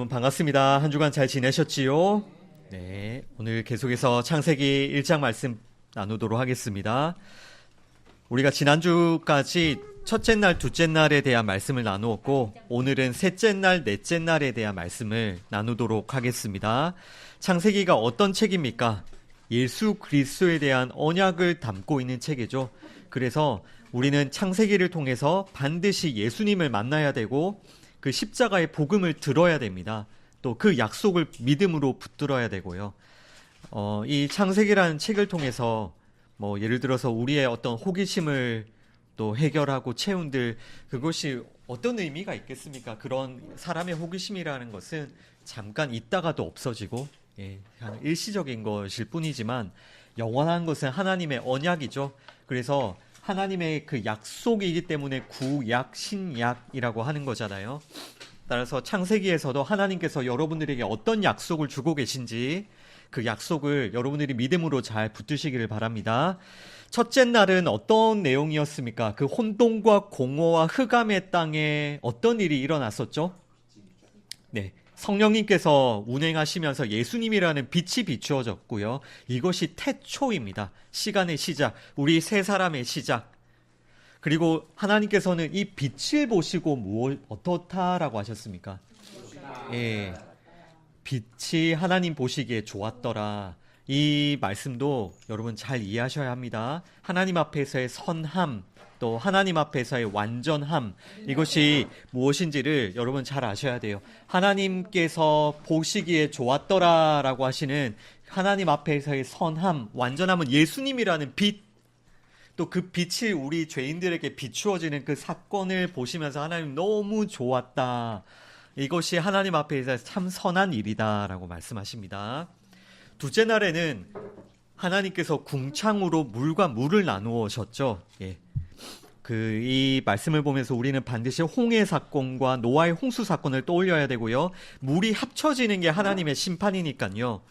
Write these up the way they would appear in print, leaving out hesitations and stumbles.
여러분 반갑습니다. 한 주간 잘 지내셨지요? 네, 오늘 계속해서 창세기 1장 말씀 나누도록 하겠습니다. 우리가 지난주까지 첫째 날, 둘째 날에 대한 말씀을 나누었고 오늘은 셋째 날, 넷째 날에 대한 말씀을 나누도록 하겠습니다. 창세기가 어떤 책입니까? 예수 그리스도에 대한 언약을 담고 있는 책이죠. 그래서 우리는 창세기를 통해서 반드시 예수님을 만나야 되고 그 십자가의 복음을 들어야 됩니다. 또 그 약속을 믿음으로 붙들어야 되고요. 이 창세기라는 책을 통해서 예를 들어서 우리의 어떤 호기심을 또 해결하고 채운들 그것이 어떤 의미가 있겠습니까? 그런 사람의 호기심이라는 것은 잠깐 있다가도 없어지고 그냥 일시적인 것일 뿐이지만 영원한 것은 하나님의 언약이죠. 그래서 하나님의 그 약속이기 때문에 구약, 신약이라고 하는 거잖아요. 따라서 창세기에서도 하나님께서 여러분들에게 어떤 약속을 주고 계신지 그 약속을 여러분들이 믿음으로 잘 붙드시기를 바랍니다. 첫째 날은 어떤 내용이었습니까? 그 혼돈과 공허와 흑암의 땅에 어떤 일이 일어났었죠? 네. 성령님께서 운행하시면서 예수님이라는 빛이 비추어졌고요. 이것이 태초입니다. 시간의 시작, 우리 세 사람의 시작. 그리고 하나님께서는 이 빛을 보시고 어떻다라고 하셨습니까? 빛이 하나님 보시기에 좋았더라. 이 말씀도 여러분 잘 이해하셔야 합니다. 하나님 앞에서의 선함, 또 하나님 앞에서의 완전함, 이것이 무엇인지를 여러분 잘 아셔야 돼요. 하나님께서 보시기에 좋았더라 라고 하시는 하나님 앞에서의 선함, 완전함은 예수님이라는 빛, 또 그 빛이 우리 죄인들에게 비추어지는 그 사건을 보시면서 하나님 너무 좋았다. 이것이 하나님 앞에서 참 선한 일이다 라고 말씀하십니다. 둘째 날에는 하나님께서 궁창으로 물과 물을 나누셨죠. 이 말씀을 보면서 우리는 반드시 홍해 사건과 노아의 홍수 사건을 떠올려야 되고요. 물이 합쳐지는 게 하나님의 심판이니까요.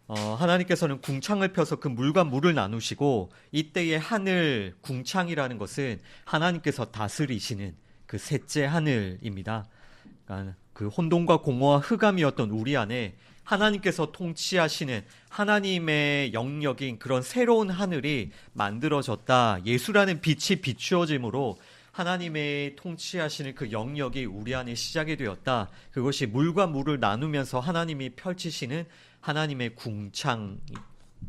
하나님께서는 궁창을 펴서 그 물과 물을 나누시고 이때의 하늘, 궁창이라는 것은 하나님께서 다스리시는 그 셋째 하늘입니다. 그러니까 그 혼돈과 공허와 흑암이었던 우리 안에 하나님께서 통치하시는 하나님의 영역인 그런 새로운 하늘이 만들어졌다. 예수라는 빛이 비추어짐으로 하나님의 통치하시는 그 영역이 우리 안에 시작이 되었다. 그것이 물과 물을 나누면서 하나님이 펼치시는 하나님의 궁창.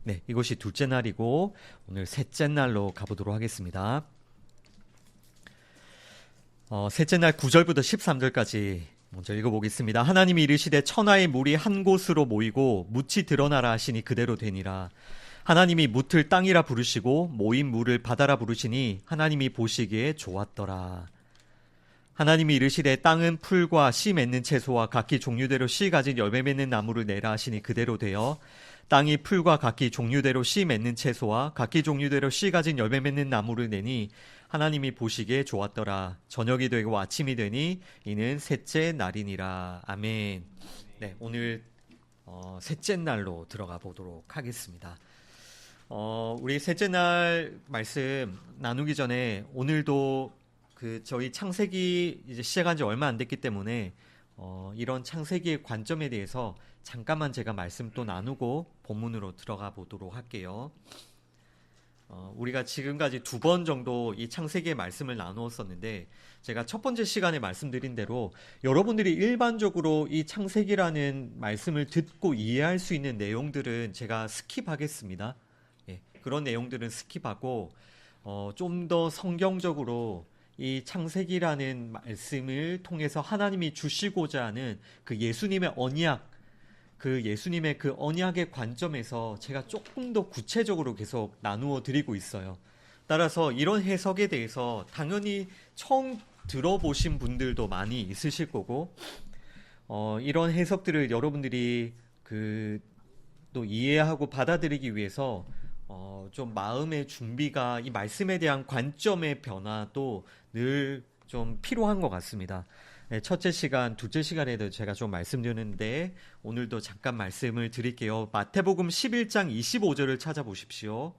네, 이것이 둘째 날이고 오늘 셋째 날로 가보도록 하겠습니다. 셋째 날 9절부터 13절까지 먼저 읽어보겠습니다. 하나님이 이르시되 천하의 물이 한 곳으로 모이고 묻이 드러나라 하시니 그대로 되니라. 하나님이 묻을 땅이라 부르시고 모인 물을 바다라 부르시니 하나님이 보시기에 좋았더라. 하나님이 이르시되 땅은 풀과 씨 맺는 채소와 각기 종류대로 씨 가진 열매 맺는 나무를 내라 하시니 그대로 되어 땅이 풀과 각기 종류대로 씨 맺는 채소와 각기 종류대로 씨 가진 열매 맺는 나무를 내니 하나님이 보시기에 좋았더라. 저녁이 되고 아침이 되니 이는 셋째 날이니라. 아멘. 네, 오늘 셋째 날로 들어가 보도록 하겠습니다. 우리 셋째 날 말씀 나누기 전에 오늘도 저희 창세기 이제 시작한 지 얼마 안 됐기 때문에 이런 창세기의 관점에 대해서 잠깐만 제가 말씀 또 나누고 본문으로 들어가 보도록 할게요. 우리가 지금까지 2번 정도 이 창세기의 말씀을 나누었었는데 제가 첫 번째 시간에 말씀드린 대로 여러분들이 일반적으로 이 창세기라는 말씀을 듣고 이해할 수 있는 내용들은 제가 스킵하겠습니다. 그런 내용들은 스킵하고 좀 더 성경적으로 이 창세기라는 말씀을 통해서 하나님이 주시고자 하는 그 예수님의 언약, 그 예수님의 그 언약의 관점에서 제가 조금 더 구체적으로 계속 나누어 드리고 있어요. 따라서 이런 해석에 대해서 당연히 처음 들어보신 분들도 많이 있으실 거고 이런 해석들을 여러분들이 또 이해하고 받아들이기 위해서 좀 마음의 준비가 이 말씀에 대한 관점의 변화도 늘 좀 필요한 것 같습니다. 첫째 시간, 둘째 시간에도 제가 좀 말씀드렸는데 오늘도 잠깐 말씀을 드릴게요. 마태복음 11장 25절을 찾아보십시오.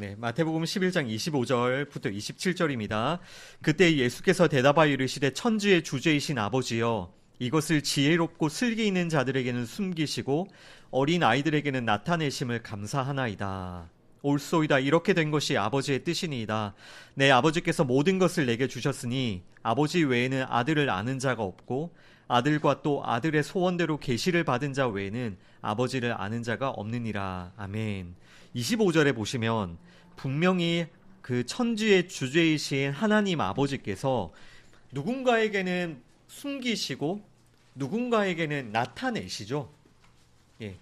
네, 마태복음 11장 25절부터 27절입니다. 그때 예수께서 대답하여 이르시되 천지의 주제이신 아버지여 이것을 지혜롭고 슬기 있는 자들에게는 숨기시고 어린 아이들에게는 나타내심을 감사하나이다. 옳소이다. 이렇게 된 것이 아버지의 뜻이니이다. 내 아버지께서 모든 것을 내게 주셨으니 아버지 외에는 아들을 아는 자가 없고 아들과 또 아들의 소원대로 계시를 받은 자 외에는 아버지를 아는 자가 없느니라. 아멘. 25절에 보시면 분명히 그 천지의 주제이신 하나님 아버지께서 누군가에게는 숨기시고 누군가에게는 나타내시죠. 예.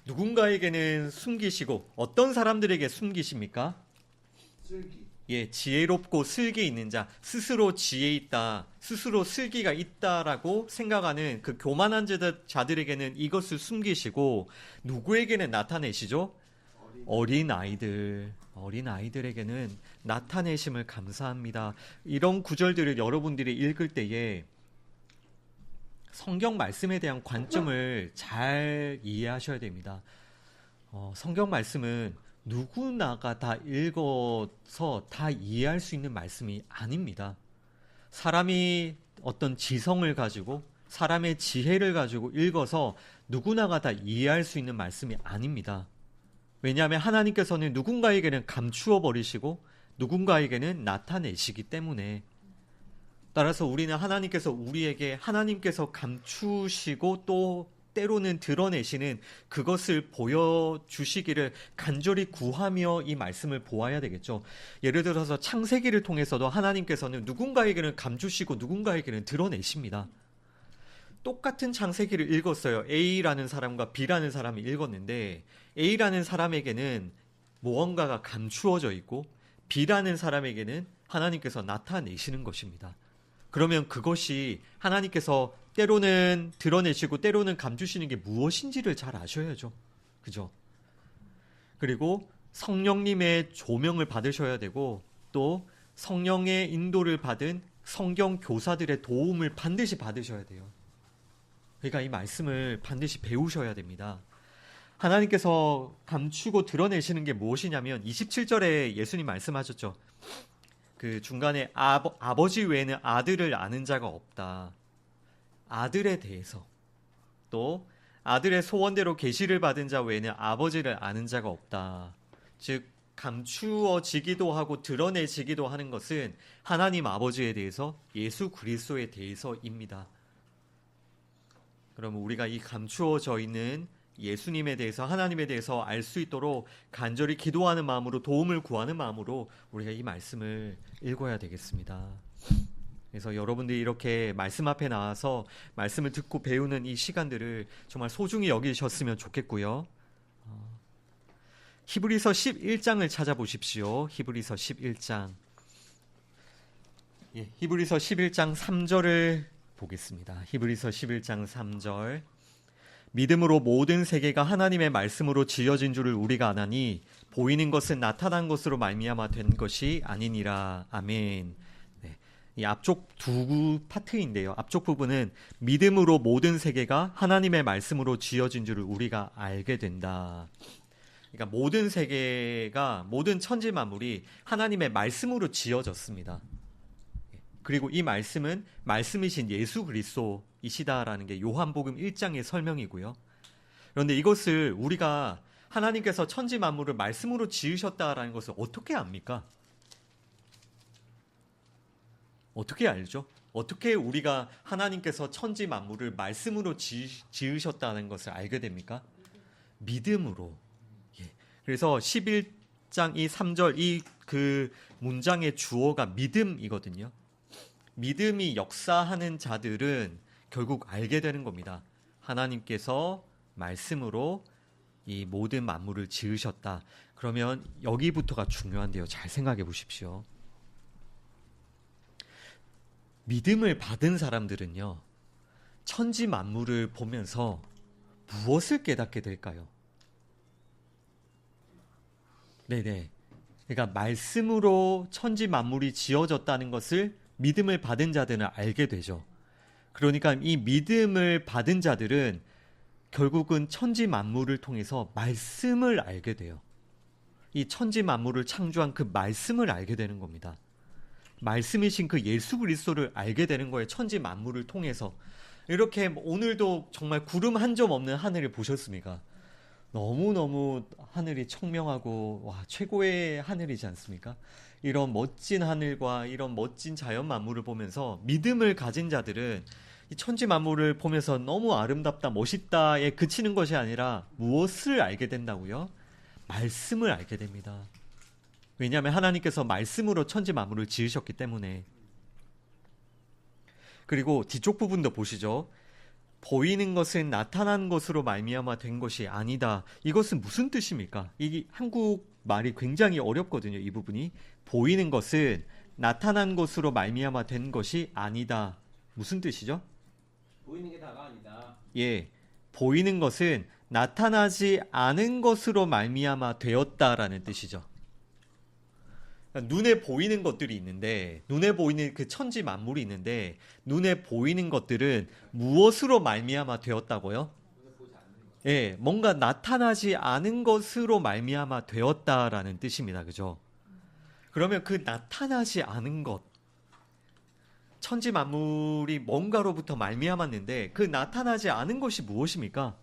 누군가에게는 숨기시고 어떤 사람들에게 숨기십니까? 예, 지혜롭고 슬기 있는 자, 스스로 지혜 있다, 스스로 슬기가 있다라고 생각하는 그 교만한 자들에게는 이것을 숨기시고 누구에게는 나타내시죠? 어린 아이들에게는 나타내심을 감사합니다. 이런 구절들을 여러분들이 읽을 때에 성경 말씀에 대한 관점을 잘 이해하셔야 됩니다. 성경 말씀은 누구나가 다 읽어서 다 이해할 수 있는 말씀이 아닙니다. 사람이 어떤 지성을 가지고 사람의 지혜를 가지고 읽어서 누구나가 다 이해할 수 있는 말씀이 아닙니다. 왜냐하면 하나님께서는 누군가에게는 감추어 버리시고 누군가에게는 나타내시기 때문에 따라서 우리는 하나님께서 감추시고 또 때로는 드러내시는 그것을 보여주시기를 간절히 구하며 이 말씀을 보아야 되겠죠. 예를 들어서 창세기를 통해서도 하나님께서는 누군가에게는 감추시고 누군가에게는 드러내십니다. 똑같은 창세기를 읽었어요. A라는 사람과 B라는 사람이 읽었는데 A라는 사람에게는 무언가가 감추어져 있고 B라는 사람에게는 하나님께서 나타내시는 것입니다. 그러면 그것이 하나님께서 때로는 드러내시고 때로는 감추시는 게 무엇인지를 잘 아셔야죠. 그죠? 그리고 성령님의 조명을 받으셔야 되고 또 성령의 인도를 받은 성경 교사들의 도움을 반드시 받으셔야 돼요. 그러니까 이 말씀을 반드시 배우셔야 됩니다. 하나님께서 감추고 드러내시는 게 무엇이냐면 27절에 예수님 말씀하셨죠. 그 중간에 아버지 외에는 아들을 아는 자가 없다. 아들에 대해서 또 아들의 소원대로 계시를 받은 자 외에는 아버지를 아는 자가 없다. 즉 감추어지기도 하고 드러내지기도 하는 것은 하나님 아버지에 대해서 예수 그리스도에 대해서입니다. 그러면 우리가 이 감추어져 있는 예수님에 대해서 하나님에 대해서 알 수 있도록 간절히 기도하는 마음으로 도움을 구하는 마음으로 우리가 이 말씀을 읽어야 되겠습니다. 그래서 여러분들이 이렇게 말씀 앞에 나와서 말씀을 듣고 배우는 이 시간들을 정말 소중히 여기셨으면 좋겠고요. 히브리서 11장을 찾아보십시오. 히브리서 11장. 히브리서 11장 3절을 보겠습니다. 히브리서 11장 3절. 믿음으로 모든 세계가 하나님의 말씀으로 지어진 줄을 우리가 아나니 보이는 것은 나타난 것으로 말미암아 된 것이 아니니라. 아멘. 네. 이 앞쪽 두 파트인데요. 앞쪽 부분은 믿음으로 모든 세계가 하나님의 말씀으로 지어진 줄을 우리가 알게 된다. 그러니까 모든 세계가 모든 천지 만물이 하나님의 말씀으로 지어졌습니다. 그리고 이 말씀은 말씀이신 예수 그리스도이시다라는 게 요한복음 1장의 설명이고요. 그런데 이것을 우리가 하나님께서 천지 만물을 말씀으로 지으셨다라는 것을 어떻게 압니까? 어떻게 알죠? 어떻게 우리가 하나님께서 천지 만물을 말씀으로 지으셨다는 것을 알게 됩니까? 믿음으로. 그래서 11장 이 3절 이 그 문장의 주어가 믿음이거든요. 믿음이 역사하는 자들은 결국 알게 되는 겁니다. 하나님께서 말씀으로 이 모든 만물을 지으셨다. 그러면 여기부터가 중요한데요. 잘 생각해 보십시오. 믿음을 받은 사람들은요. 천지 만물을 보면서 무엇을 깨닫게 될까요? 네네. 그러니까 말씀으로 천지 만물이 지어졌다는 것을 믿음을 받은 자들은 알게 되죠. 그러니까 이 믿음을 받은 자들은 결국은 천지 만물을 통해서 말씀을 알게 돼요. 이 천지 만물을 창조한 그 말씀을 알게 되는 겁니다. 말씀이신 그 예수 그리스도를 알게 되는 거예요. 천지 만물을 통해서. 이렇게 오늘도 정말 구름 한 점 없는 하늘을 보셨습니까? 너무너무 하늘이 청명하고 와, 최고의 하늘이지 않습니까? 이런 멋진 하늘과 이런 멋진 자연 만물을 보면서 믿음을 가진 자들은 이 천지 만물을 보면서 너무 아름답다, 멋있다에 그치는 것이 아니라 무엇을 알게 된다고요? 말씀을 알게 됩니다. 왜냐하면 하나님께서 말씀으로 천지 만물을 지으셨기 때문에. 그리고 뒤쪽 부분도 보시죠. 보이는 것은 나타난 것으로 말미암아 된 것이 아니다. 이것은 무슨 뜻입니까? 이 한국 말이 굉장히 어렵거든요. 이 부분이. 보이는 것은 나타난 것으로 말미암아 된 것이 아니다. 무슨 뜻이죠? 보이는 게 다가 아니다. 예, 보이는 것은 나타나지 않은 것으로 말미암아 되었다라는 뜻이죠. 눈에 보이는 것들이 있는데, 눈에 보이는 그 천지 만물이 있는데, 눈에 보이는 것들은 무엇으로 말미암아 되었다고요? 예, 뭔가 나타나지 않은 것으로 말미암아 되었다라는 뜻입니다. 그죠? 그러면 그 나타나지 않은 것, 천지 만물이 뭔가로부터 말미암았는데 그 나타나지 않은 것이 무엇입니까?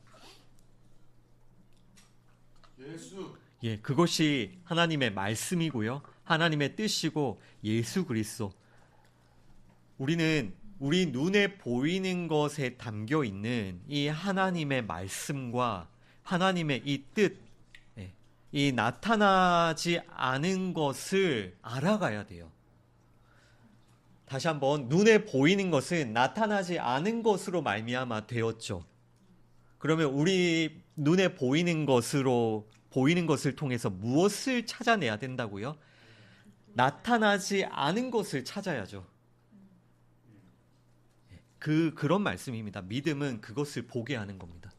예수. 예, 그것이 하나님의 말씀이고요. 하나님의 뜻이고 예수 그리스도. 우리는 우리 눈에 보이는 것에 담겨 있는 이 하나님의 말씀과 하나님의 이 뜻, 이 나타나지 않은 것을 알아가야 돼요. 다시 한번, 눈에 보이는 것은 나타나지 않은 것으로 말미암아 되었죠. 그러면 우리 눈에 보이는 것을 통해서 무엇을 찾아내야 된다고요? 나타나지 않은 것을 찾아야죠. 그런 말씀입니다. 믿음은 그것을 보게 하는 겁니다.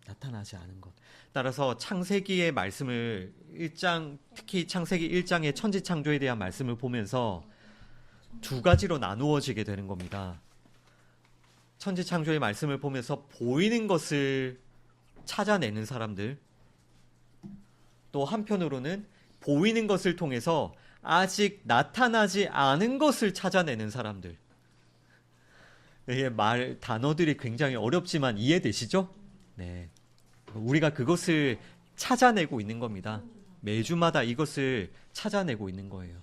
나타나지 않은 것. 따라서 창세기의 말씀을 특히 창세기 1장의 천지 창조에 대한 말씀을 보면서 두 가지로 나누어지게 되는 겁니다. 천지 창조의 말씀을 보면서 보이는 것을 찾아내는 사람들, 또 한편으로는 보이는 것을 통해서 아직 나타나지 않은 것을 찾아내는 사람들. 이게 단어들이 굉장히 어렵지만 이해되시죠? 네. 우리가 그것을 찾아내고 있는 겁니다. 매주마다 이것을 찾아내고 있는 거예요.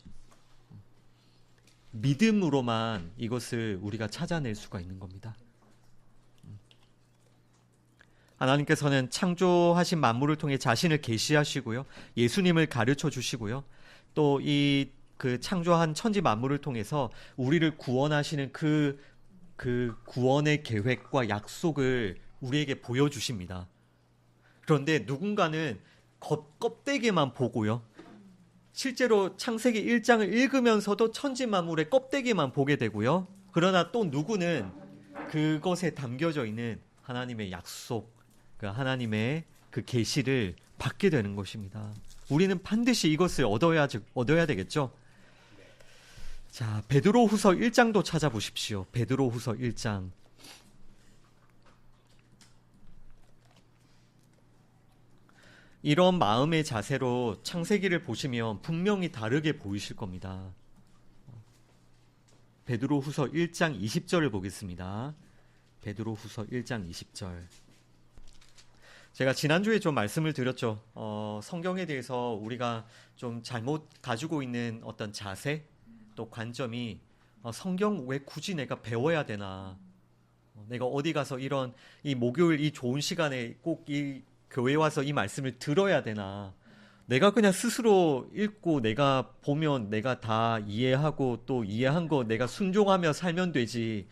믿음으로만 이것을 우리가 찾아낼 수가 있는 겁니다. 하나님께서는 창조하신 만물을 통해 자신을 계시하시고요. 예수님을 가르쳐 주시고요. 또 그 창조한 천지 만물을 통해서 우리를 구원하시는 그 구원의 계획과 약속을 우리에게 보여주십니다. 그런데 누군가는 껍데기만 보고요. 실제로 창세기 1장을 읽으면서도 천지 만물의 껍데기만 보게 되고요. 그러나 또 누구는 그것에 담겨져 있는 하나님의 약속, 그 하나님의 그 계시를 받게 되는 것입니다. 우리는 반드시 이것을 얻어야 되겠죠. 자, 베드로후서 1장도 찾아보십시오. 베드로후서 1장. 이런 마음의 자세로 창세기를 보시면 분명히 다르게 보이실 겁니다. 베드로후서 1장 20절을 보겠습니다. 베드로후서 1장 20절. 제가 지난주에 좀 말씀을 드렸죠. 성경에 대해서 우리가 좀 잘못 가지고 있는 어떤 자세, 또 관점이 성경 왜 굳이 내가 배워야 되나? 내가 어디 가서 이 목요일 이 좋은 시간에 꼭 이 교회 와서 이 말씀을 들어야 되나? 내가 그냥 스스로 읽고 내가 보면 내가 다 이해하고 또 이해한 거 내가 순종하며 살면 되지.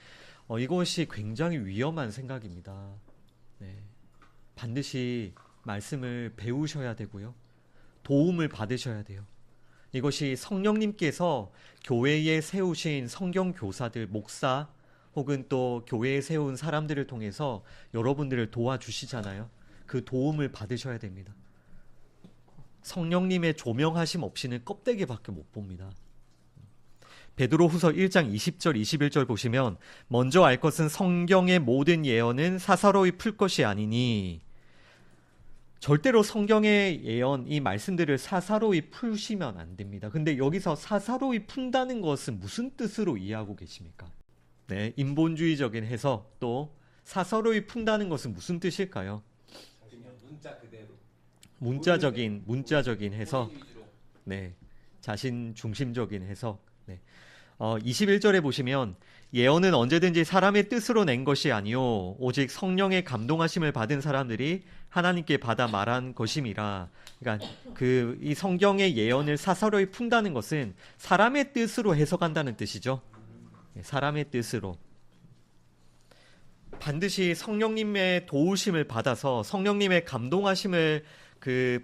이것이 굉장히 위험한 생각입니다. 네. 반드시 말씀을 배우셔야 되고요. 도움을 받으셔야 돼요. 이것이 성령님께서 교회에 세우신 성경 교사들, 목사 혹은 또 교회에 세운 사람들을 통해서 여러분들을 도와주시잖아요. 그 도움을 받으셔야 됩니다. 성령님의 조명하심 없이는 껍데기밖에 못 봅니다. 베드로후서 1장 20절 21절 보시면 먼저 알 것은 성경의 모든 예언은 사사로이 풀 것이 아니니 절대로 성경의 예언, 이 말씀들을 사사로이 푸시면 안 됩니다. 근데 여기서 사사로이 푼다는 것은 무슨 뜻으로 이해하고 계십니까? 네, 인본주의적인 해석, 또 사사로이 푼다는 것은 무슨 뜻일까요? 그냥 문자 그대로. 문자적인 해석. 본인 위주로. 네, 자신 중심적인 해석. 네. 21절에 보시면 예언은 언제든지 사람의 뜻으로 낸 것이 아니요 오직 성령의 감동하심을 받은 사람들이 하나님께 받아 말한 것임이라. 그러니까 이 성경의 예언을 사사로이 푼다는 것은 사람의 뜻으로 해석한다는 뜻이죠. 네, 사람의 뜻으로. 반드시 성령님의 도우심을 받아서 성령님의 감동하심을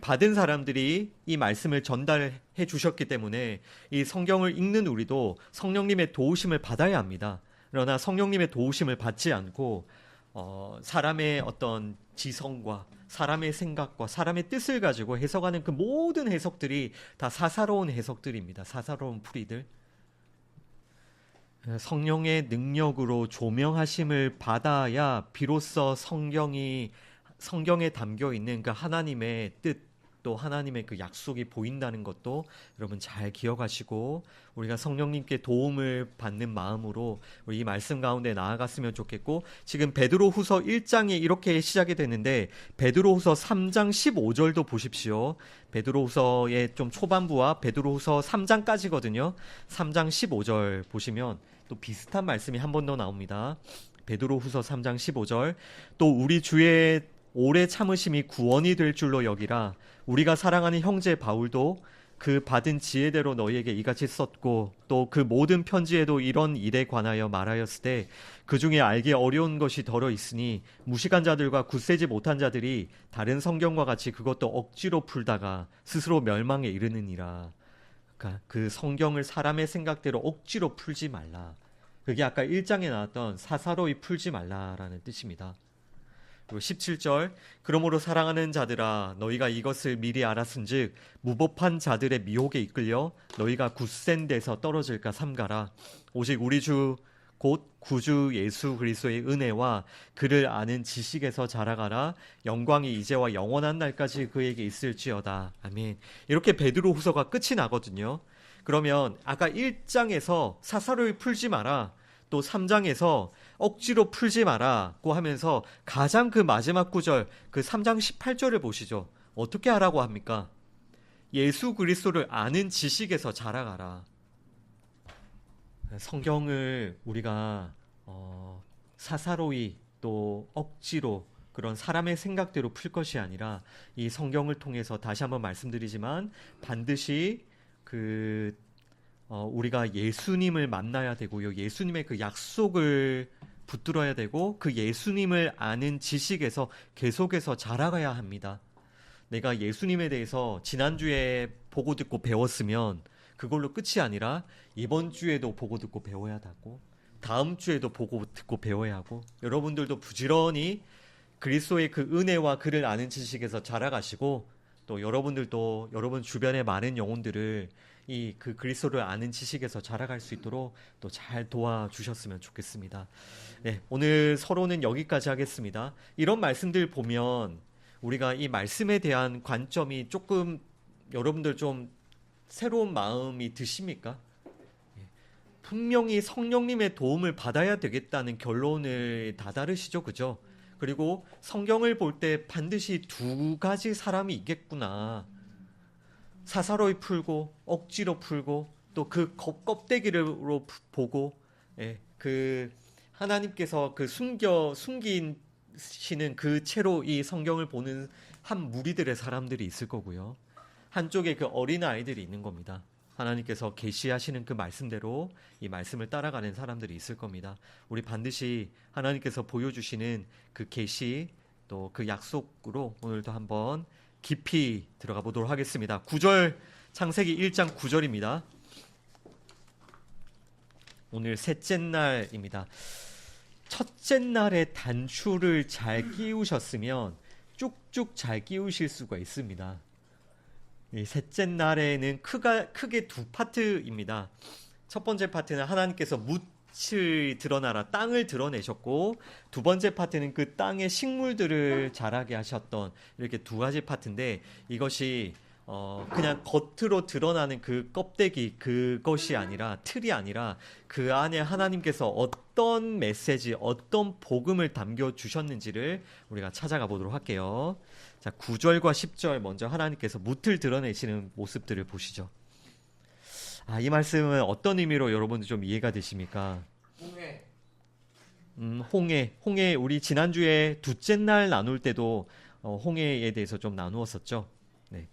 받은 사람들이 이 말씀을 전달해 주셨기 때문에 이 성경을 읽는 우리도 성령님의 도우심을 받아야 합니다. 그러나 성령님의 도우심을 받지 않고 사람의 어떤 지성과 사람의 생각과 사람의 뜻을 가지고 해석하는 그 모든 해석들이 다 사사로운 해석들입니다. 사사로운 풀이들. 성령의 능력으로 조명하심을 받아야 비로소 성경에 담겨 있는 그 하나님의 뜻, 또 하나님의 그 약속이 보인다는 것도 여러분 잘 기억하시고 우리가 성령님께 도움을 받는 마음으로 우리 이 말씀 가운데 나아갔으면 좋겠고, 지금 베드로후서 1장이 이렇게 시작이 되는데 베드로후서 3장 15절도 보십시오. 베드로후서의 좀 초반부와 베드로후서 3장까지거든요. 3장 15절 보시면 또 비슷한 말씀이 한 번 더 나옵니다. 베드로후서 3장 15절. 또 우리 주의 오래 참으심이 구원이 될 줄로 여기라. 우리가 사랑하는 형제 바울도 그 받은 지혜대로 너희에게 이같이 썼고 또 그 모든 편지에도 이런 일에 관하여 말하였을 때 그 중에 알기 어려운 것이 덜어 있으니 무식한 자들과 굳세지 못한 자들이 다른 성경과 같이 그것도 억지로 풀다가 스스로 멸망에 이르느니라. 그러니까 그 성경을 사람의 생각대로 억지로 풀지 말라. 그게 아까 1장에 나왔던 사사로이 풀지 말라라는 뜻입니다. 그리고 17절. 그러므로 사랑하는 자들아 너희가 이것을 미리 알았은즉 무법한 자들의 미혹에 이끌려 너희가 굳센 데서 떨어질까 삼가라. 오직 우리 주 곧 구주 예수 그리스도의 은혜와 그를 아는 지식에서 자라가라. 영광이 이제와 영원한 날까지 그에게 있을지어다. 아멘. 이렇게 베드로후서가 끝이 나거든요. 그러면 아까 1장에서 사사로이 풀지 마라, 또 3장에서 억지로 풀지 마라고 하면서 가장 그 마지막 구절, 그 3장 18절을 보시죠. 어떻게 하라고 합니까? 예수 그리스도를 아는 지식에서 자라가라. 성경을 우리가 사사로이 또 억지로 그런 사람의 생각대로 풀 것이 아니라 이 성경을 통해서 다시 한번 말씀드리지만 반드시 우리가 예수님을 만나야 되고요. 예수님의 그 약속을 붙들어야 되고 그 예수님을 아는 지식에서 계속해서 자라가야 합니다. 내가 예수님에 대해서 지난주에 보고 듣고 배웠으면 그걸로 끝이 아니라 이번 주에도 보고 듣고 배워야 하고 다음 주에도 보고 듣고 배워야 하고, 여러분들도 부지런히 그리스도의 그 은혜와 그를 아는 지식에서 자라가시고 또 여러분들도 여러분 주변의 많은 영혼들을 그 그리스도를 아는 지식에서 자라갈 수 있도록 또 잘 도와주셨으면 좋겠습니다. 네, 오늘 서로는 여기까지 하겠습니다. 이런 말씀들 보면 우리가 이 말씀에 대한 관점이 조금 여러분들 좀 새로운 마음이 드십니까? 분명히 성령님의 도움을 받아야 되겠다는 결론을 다다르시죠, 그죠? 그리고 성경을 볼 때 반드시 두 가지 사람이 있겠구나. 사사로이 풀고 억지로 풀고 또 그 껍데기로 보고, 그 하나님께서 그 숨기시는 그 채로 이 성경을 보는 한 무리들의 사람들이 있을 거고요. 한쪽에 그 어린 아이들이 있는 겁니다. 하나님께서 계시하시는 그 말씀대로 이 말씀을 따라가는 사람들이 있을 겁니다. 우리 반드시 하나님께서 보여주시는 그 계시 또 그 약속으로 오늘도 한번 깊이 들어가 보도록 하겠습니다. 9절, 창세기 1장 9절입니다. 오늘 셋째 날입니다. 첫째 날에 단추를 잘 끼우셨으면 쭉쭉 잘 끼우실 수가 있습니다. 이 셋째 날에는 크게 두 파트입니다. 첫 번째 파트는 하나님께서 묻을 드러나라 땅을 드러내셨고 두 번째 파트는 그 땅의 식물들을 자라게 하셨던 이렇게 두 가지 파트인데 이것이 그냥 겉으로 드러나는 그 껍데기 그것이 아니라 틀이 아니라 그 안에 하나님께서 어떤 메시지 어떤 복음을 담겨 주셨는지를 우리가 찾아가 보도록 할게요. 자, 9절과 10절 먼저 하나님께서 묻을 드러내시는 모습들을 보시죠. 이 말씀은 어떤 의미로 여러분들 좀 이해가 되십니까? 홍해 우리 지난주에 둘째 날 나눌 때도 홍해에 대해서 좀 나누었었죠. 네.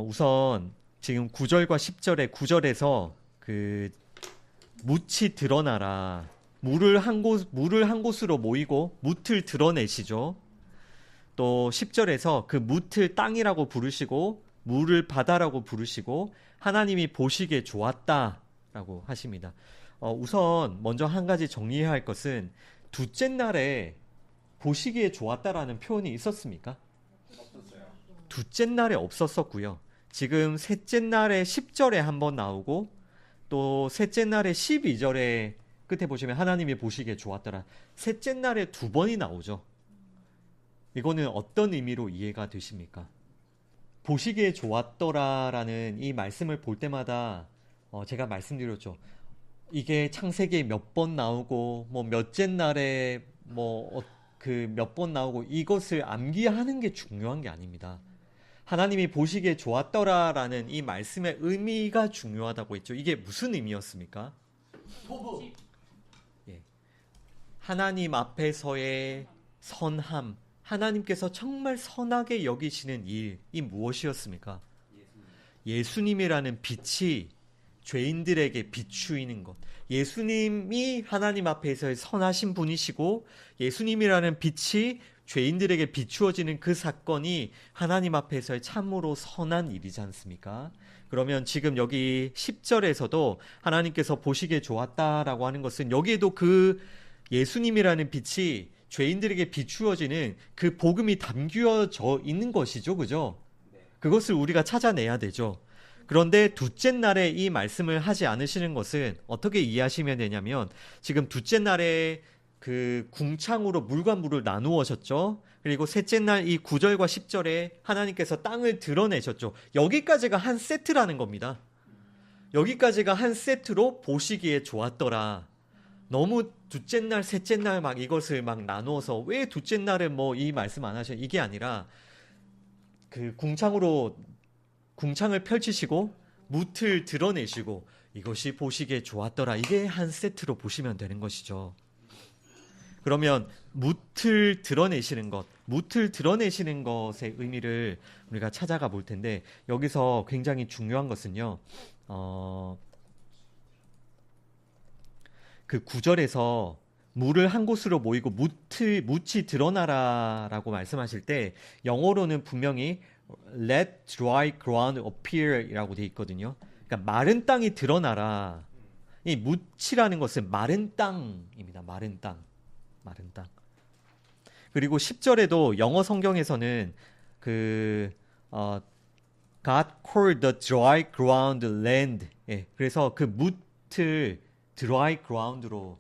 우선 지금 9절과 10절에 9절에서 그 묻이 드러나라 물을 한 곳으로 모이고 묻을 드러내시죠. 또 10절에서 그 묻을 땅이라고 부르시고 물을 바다라고 부르시고 하나님이 보시기에 좋았다라고 하십니다. 우선 먼저 한 가지 정리해야 할 것은 둘째 날에 보시기에 좋았다라는 표현이 있었습니까? 없었어요. 둘째 날에 없었었고요. 지금 셋째 날에 10절에 한번 나오고 또 셋째 날에 12절에 끝에 보시면 하나님이 보시기에 좋았더라. 셋째 날에 두 번이 나오죠. 이거는 어떤 의미로 이해가 되십니까? 보시기에 좋았더라라는 이 말씀을 볼 때마다 제가 말씀드렸죠. 이게 창세기에 몇 번 나오고 뭐 몇째 날에 그 몇 번 나오고 이것을 암기하는 게 중요한 게 아닙니다. 하나님이 보시기에 좋았더라라는 이 말씀의 의미가 중요하다고 했죠. 이게 무슨 의미였습니까? 토부. 하나님 앞에서의 선함, 하나님께서 정말 선하게 여기시는 일이 무엇이었습니까? 예수님이라는 빛이 죄인들에게 비추이는 것. 예수님이 하나님 앞에서의 선하신 분이시고 예수님이라는 빛이 죄인들에게 비추어지는 그 사건이 하나님 앞에서의 참으로 선한 일이지 않습니까? 그러면 지금 여기 10절에서도 하나님께서 보시기에 좋았다라고 하는 것은 여기에도 그 예수님이라는 빛이 죄인들에게 비추어지는 그 복음이 담겨져 있는 것이죠. 그죠? 그것을 우리가 찾아내야 되죠. 그런데 둘째 날에 이 말씀을 하지 않으시는 것은 어떻게 이해하시면 되냐면 지금 둘째 날에 그 궁창으로 물과 물을 나누어셨죠. 그리고 셋째 날 이 9절과 10절에 하나님께서 땅을 드러내셨죠. 여기까지가 한 세트라는 겁니다. 여기까지가 한 세트로 보시기에 좋았더라. 너무 둘째 날, 셋째 날 막 이것을 막 나누어서 왜 둘째 날에 뭐 이 말씀 안 하셔? 이게 아니라 그 궁창을 펼치시고 묻을 드러내시고 이것이 보시기에 좋았더라. 이게 한 세트로 보시면 되는 것이죠. 그러면 묻을 드러내시는 것의 의미를 우리가 찾아가 볼 텐데 여기서 굉장히 중요한 것은요. 그 9절에서 물을 한 곳으로 모이고 묻이 드러나라라고 말씀하실 때 영어로는 분명히 let dry ground appear이라고 되어 있거든요. 그러니까 마른 땅이 드러나라. 이 묻이라는 것은 마른 땅입니다. 마른 땅. 그리고 10절에도 영어 성경에서는 God called the dry ground land. 그래서 그 묻을 dry ground로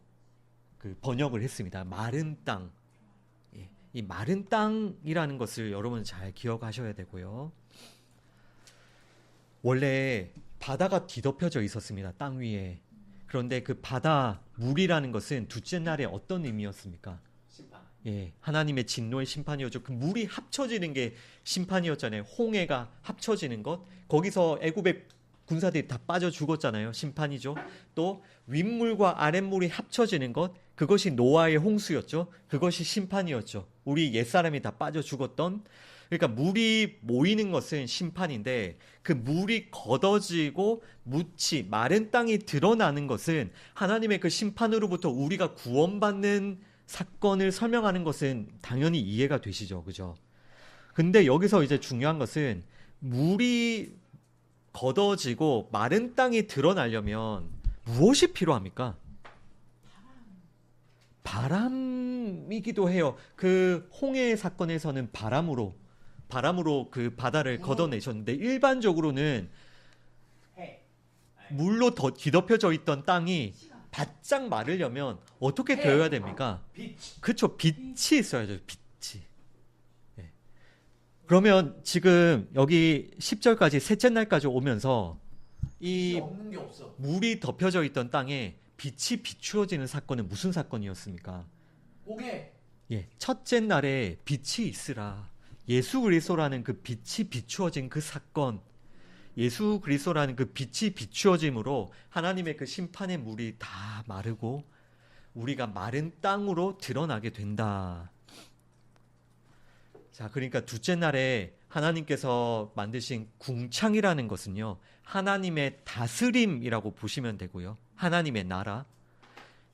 그 번역을 했습니다. 마른 땅. 이 마른 땅이라는 것을 여러분 잘 기억하셔야 되고요. 원래 바다가 뒤덮여져 있었습니다. 땅 위에. 그런데 그 바다 물이라는 것은 둘째 날에 어떤 의미였습니까? 심판. 하나님의 진노의 심판이었죠. 그 물이 합쳐지는 게 심판이었잖아요. 홍해가 합쳐지는 것. 거기서 애굽의 군사들이 다 빠져 죽었잖아요. 심판이죠. 또 윗물과 아랫물이 합쳐지는 것. 그것이 노아의 홍수였죠. 그것이 심판이었죠. 우리 옛사람이 다 빠져 죽었던. 그러니까 물이 모이는 것은 심판인데 그 물이 걷어지고 묻이 마른 땅이 드러나는 것은 하나님의 그 심판으로부터 우리가 구원받는 사건을 설명하는 것은 당연히 이해가 되시죠. 그죠? 근데 여기서 이제 중요한 것은 물이 걷어지고 마른 땅이 드러나려면 무엇이 필요합니까? 바람이기도 해요. 그 홍해 사건에서는 바람으로 그 바다를 걷어내셨는데 일반적으로는 물로 더 뒤덮여져 있던 땅이 바짝 마르려면 어떻게 되어야 됩니까? 빛. 그렇죠. 빛이 있어야죠. 빛이. 예. 그러면 지금 여기 10절까지 셋째 날까지 오면서 빛이 이 없는 게 없어. 물이 덮여져 있던 땅에 빛이 비추어지는 사건은 무슨 사건이었습니까? 옥에 예, 첫째 날에 빛이 있으라. 예수 그리스도라는 그 빛이 비추어진 그 사건, 예수 그리스도라는 그 빛이 비추어짐으로 하나님의 그 심판의 물이 다 마르고 우리가 마른 땅으로 드러나게 된다. 자, 그러니까 둘째 날에 하나님께서 만드신 궁창이라는 것은요, 하나님의 다스림이라고 보시면 되고요. 하나님의 나라.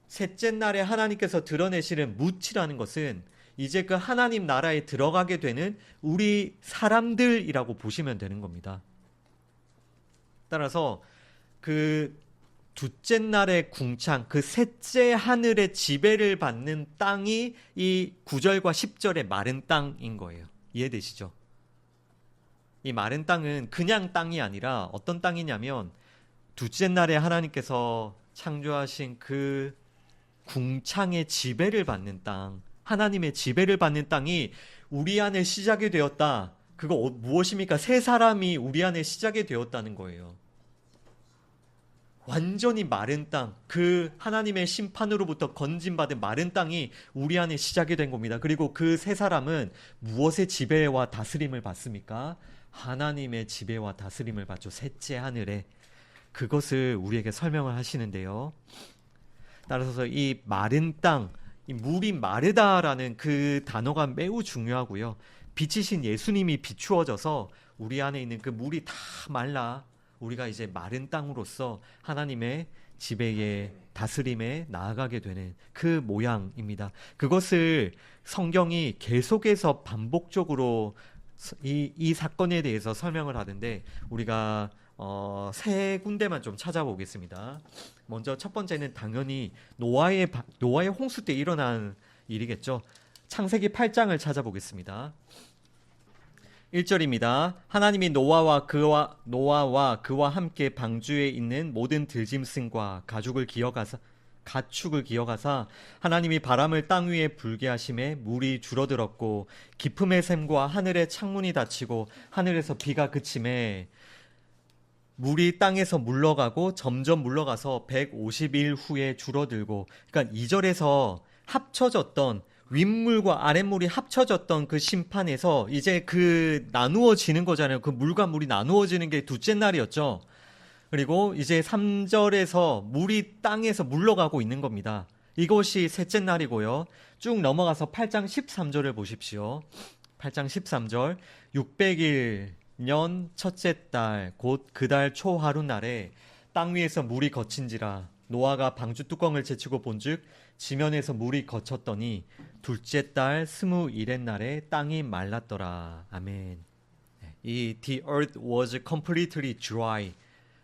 셋째 날에 하나님께서 드러내시는 묻이라는 것은 이제 그 하나님 나라에 들어가게 되는 우리 사람들이라고 보시면 되는 겁니다. 따라서 그 둘째 날의 궁창, 그 셋째 하늘의 지배를 받는 땅이 이 9절과 10절의 마른 땅인 거예요. 이해되시죠? 이 마른 땅은 그냥 땅이 아니라 어떤 땅이냐면 둘째 날에 하나님께서 창조하신 그 궁창의 지배를 받는 땅, 하나님의 지배를 받는 땅이 우리 안에 시작이 되었다. 그거 무엇입니까? 세 사람이 우리 안에 시작이 되었다는 거예요. 완전히 마른 땅, 그 하나님의 심판으로부터 건진받은 마른 땅이 우리 안에 시작이 된 겁니다. 그리고 그 세 사람은 무엇의 지배와 다스림을 받습니까? 하나님의 지배와 다스림을 받죠. 셋째 하늘에. 그것을 우리에게 설명을 하시는데요. 따라서 이 마른 땅, 이 물이 마르다라는 그 단어가 매우 중요하고요. 빛이신 예수님이 비추어져서 우리 안에 있는 그 물이 다 말라 우리가 이제 마른 땅으로서 하나님의 지배에 다스림에 나아가게 되는 그 모양입니다. 그것을 성경이 계속해서 반복적으로 이 사건에 대해서 설명을 하는데 우리가 세 군데만 좀 찾아보겠습니다. 먼저 첫 번째는 당연히 노아의 홍수 때 일어난 일이겠죠. 창세기 8장을 찾아보겠습니다. 1절입니다. 하나님이 노아와 그와 함께 방주에 있는 모든 들짐승과 가축을 기어가사 하나님이 바람을 땅 위에 불게 하심에 물이 줄어들었고 깊음의 샘과 하늘의 창문이 닫히고 하늘에서 비가 그침에 물이 땅에서 물러가고 점점 물러가서 150일 후에 줄어들고, 그러니까 2절에서 합쳐졌던 윗물과 아랫물이 합쳐졌던 그 심판에서 이제 그 나누어지는 거잖아요. 그 물과 물이 나누어지는 게 둘째 날이었죠. 그리고 이제 3절에서 물이 땅에서 물러가고 있는 겁니다. 이것이 셋째 날이고요. 쭉 넘어가서 8장 13절을 보십시오. 8장 13절 600일 첫째 달 곧 그 달 초하루 날에 땅 위에서 물이 거친지라 노아가 방주 뚜껑을 제치고 본즉 지면에서 물이 거쳤더니 둘째 달 21의 날에 땅이 말랐더라. 아멘. 이 The earth was completely dry.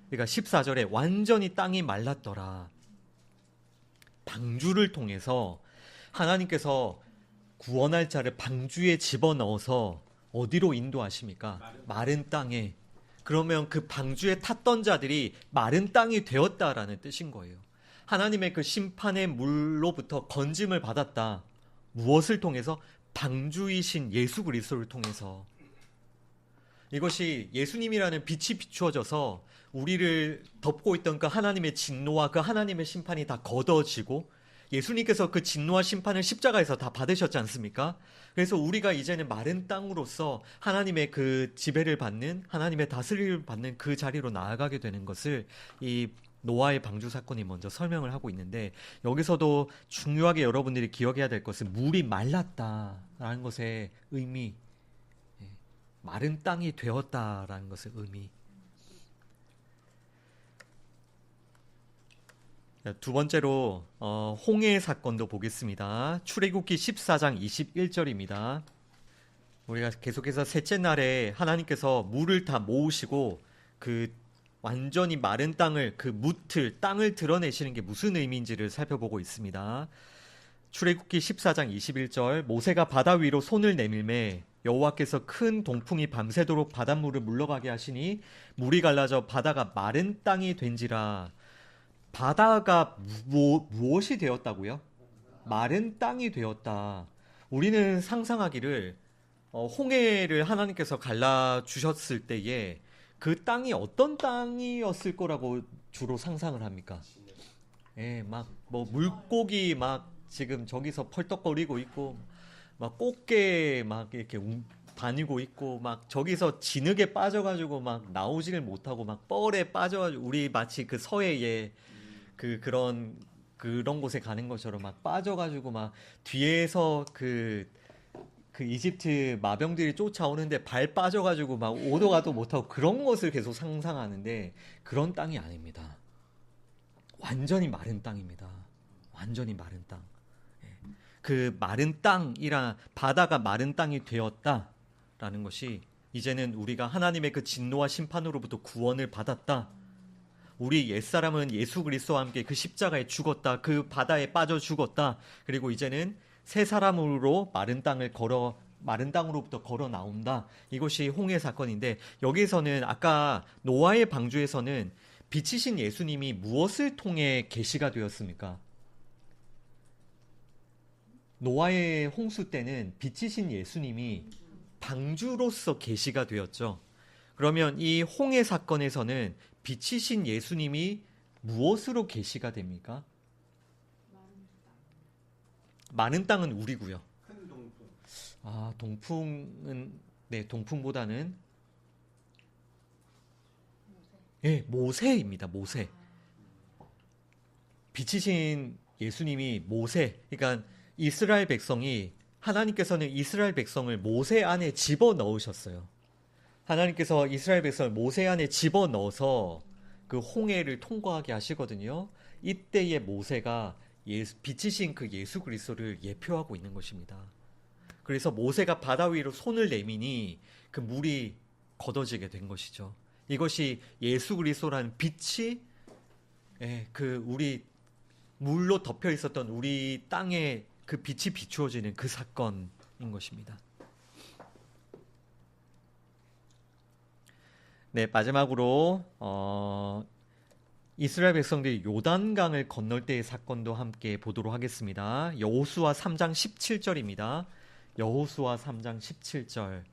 그러니까 14절에 완전히 땅이 말랐더라. 방주를 통해서 하나님께서 구원할 자를 방주에 집어넣어서 어디로 인도하십니까? 마른 땅에. 그러면 그 방주에 탔던 자들이 마른 땅이 되었다라는 뜻인 거예요. 하나님의 그 심판의 물로부터 건짐을 받았다. 무엇을 통해서? 방주이신 예수 그리스도를 통해서. 이것이 예수님이라는 빛이 비추어져서 우리를 덮고 있던 그 하나님의 진노와 그 하나님의 심판이 다 걷어지고 예수님께서 그 진노와 심판을 십자가에서 다 받으셨지 않습니까? 그래서 우리가 이제는 마른 땅으로서 하나님의 그 지배를 받는, 하나님의 다스림을 받는 그 자리로 나아가게 되는 것을 이 노아의 방주 사건이 먼저 설명을 하고 있는데, 여기서도 중요하게 여러분들이 기억해야 될 것은 물이 말랐다라는 것의 의미, 마른 땅이 되었다라는 것의 의미. 두 번째로 홍해 사건도 보겠습니다. 출애굽기 14장 21절입니다. 우리가 계속해서 셋째 날에 하나님께서 물을 다 모으시고 그 완전히 마른 땅을, 그 묻을 땅을 드러내시는 게 무슨 의미인지를 살펴보고 있습니다. 출애굽기 14장 21절 모세가 바다 위로 손을 내밀매 여호와께서 큰 동풍이 밤새도록 바닷물을 물러가게 하시니 물이 갈라져 바다가 마른 땅이 된지라. 바다가 무엇이 되었다고요? 마른 땅이 되었다. 우리는 상상하기를 홍해를 하나님께서 갈라 주셨을 때에 그 땅이 어떤 땅이었을 거라고 주로 상상을 합니까? 예, 막 뭐 물고기 막 지금 저기서 펄떡거리고 있고 막 꽃게 막 이렇게 다니고 있고 막 저기서 진흙에 빠져가지고 막 나오지를 못하고 막 뻘에 빠져가지고 우리 마치 그 서해에 그런 곳에 가는 것처럼 막 빠져가지고 막 뒤에서 그 이집트 마병들이 쫓아오는데 발 빠져가지고 막 오도 가도 못하고 그런 것을 계속 상상하는데 그런 땅이 아닙니다. 완전히 마른 땅입니다. 완전히 마른 땅. 그 마른 땅이라 바다가 마른 땅이 되었다라는 것이 이제는 우리가 하나님의 그 진노와 심판으로부터 구원을 받았다. 우리 옛사람은 예수 그리스도와 함께 그 십자가에 죽었다. 그 바다에 빠져 죽었다. 그리고 이제는 새 사람으로 마른 땅으로부터 걸어 나온다. 이것이 홍해 사건인데 여기서는 아까 노아의 방주에서는 빛이신 예수님이 무엇을 통해 계시가 되었습니까? 노아의 홍수 때는 빛이신 예수님이 방주로서 계시가 되었죠. 그러면 이 홍해 사건에서는 빛이신 예수님이 무엇으로 계시가 됩니까? 마른 땅은 우리고요. 큰 동풍. 아, 동풍은 네, 동풍보다는 예, 모세입니다. 모세. 빛이신 예수님이 모세. 그러니까 이스라엘 백성이 하나님께서는 이스라엘 백성을 모세 안에 집어넣으셨어요. 하나님께서 이스라엘 백성을 모세 안에 집어넣어서 그 홍해를 통과하게 하시거든요. 이때의 모세가 빛이신 그 예수 그리스도를 예표하고 있는 것입니다. 그래서 모세가 바다 위로 손을 내미니 그 물이 걷어지게 된 것이죠. 이것이 예수 그리스도라는 빛이 그 우리 물로 덮여 있었던 우리 땅에 그 빛이 비추어지는 그 사건인 것입니다. 네, 마지막으로 이스라엘 백성들이 요단강을 건널 때의 사건도 함께 보도록 하겠습니다. 여호수아 3장 17절입니다. 여호수아 3장 17절.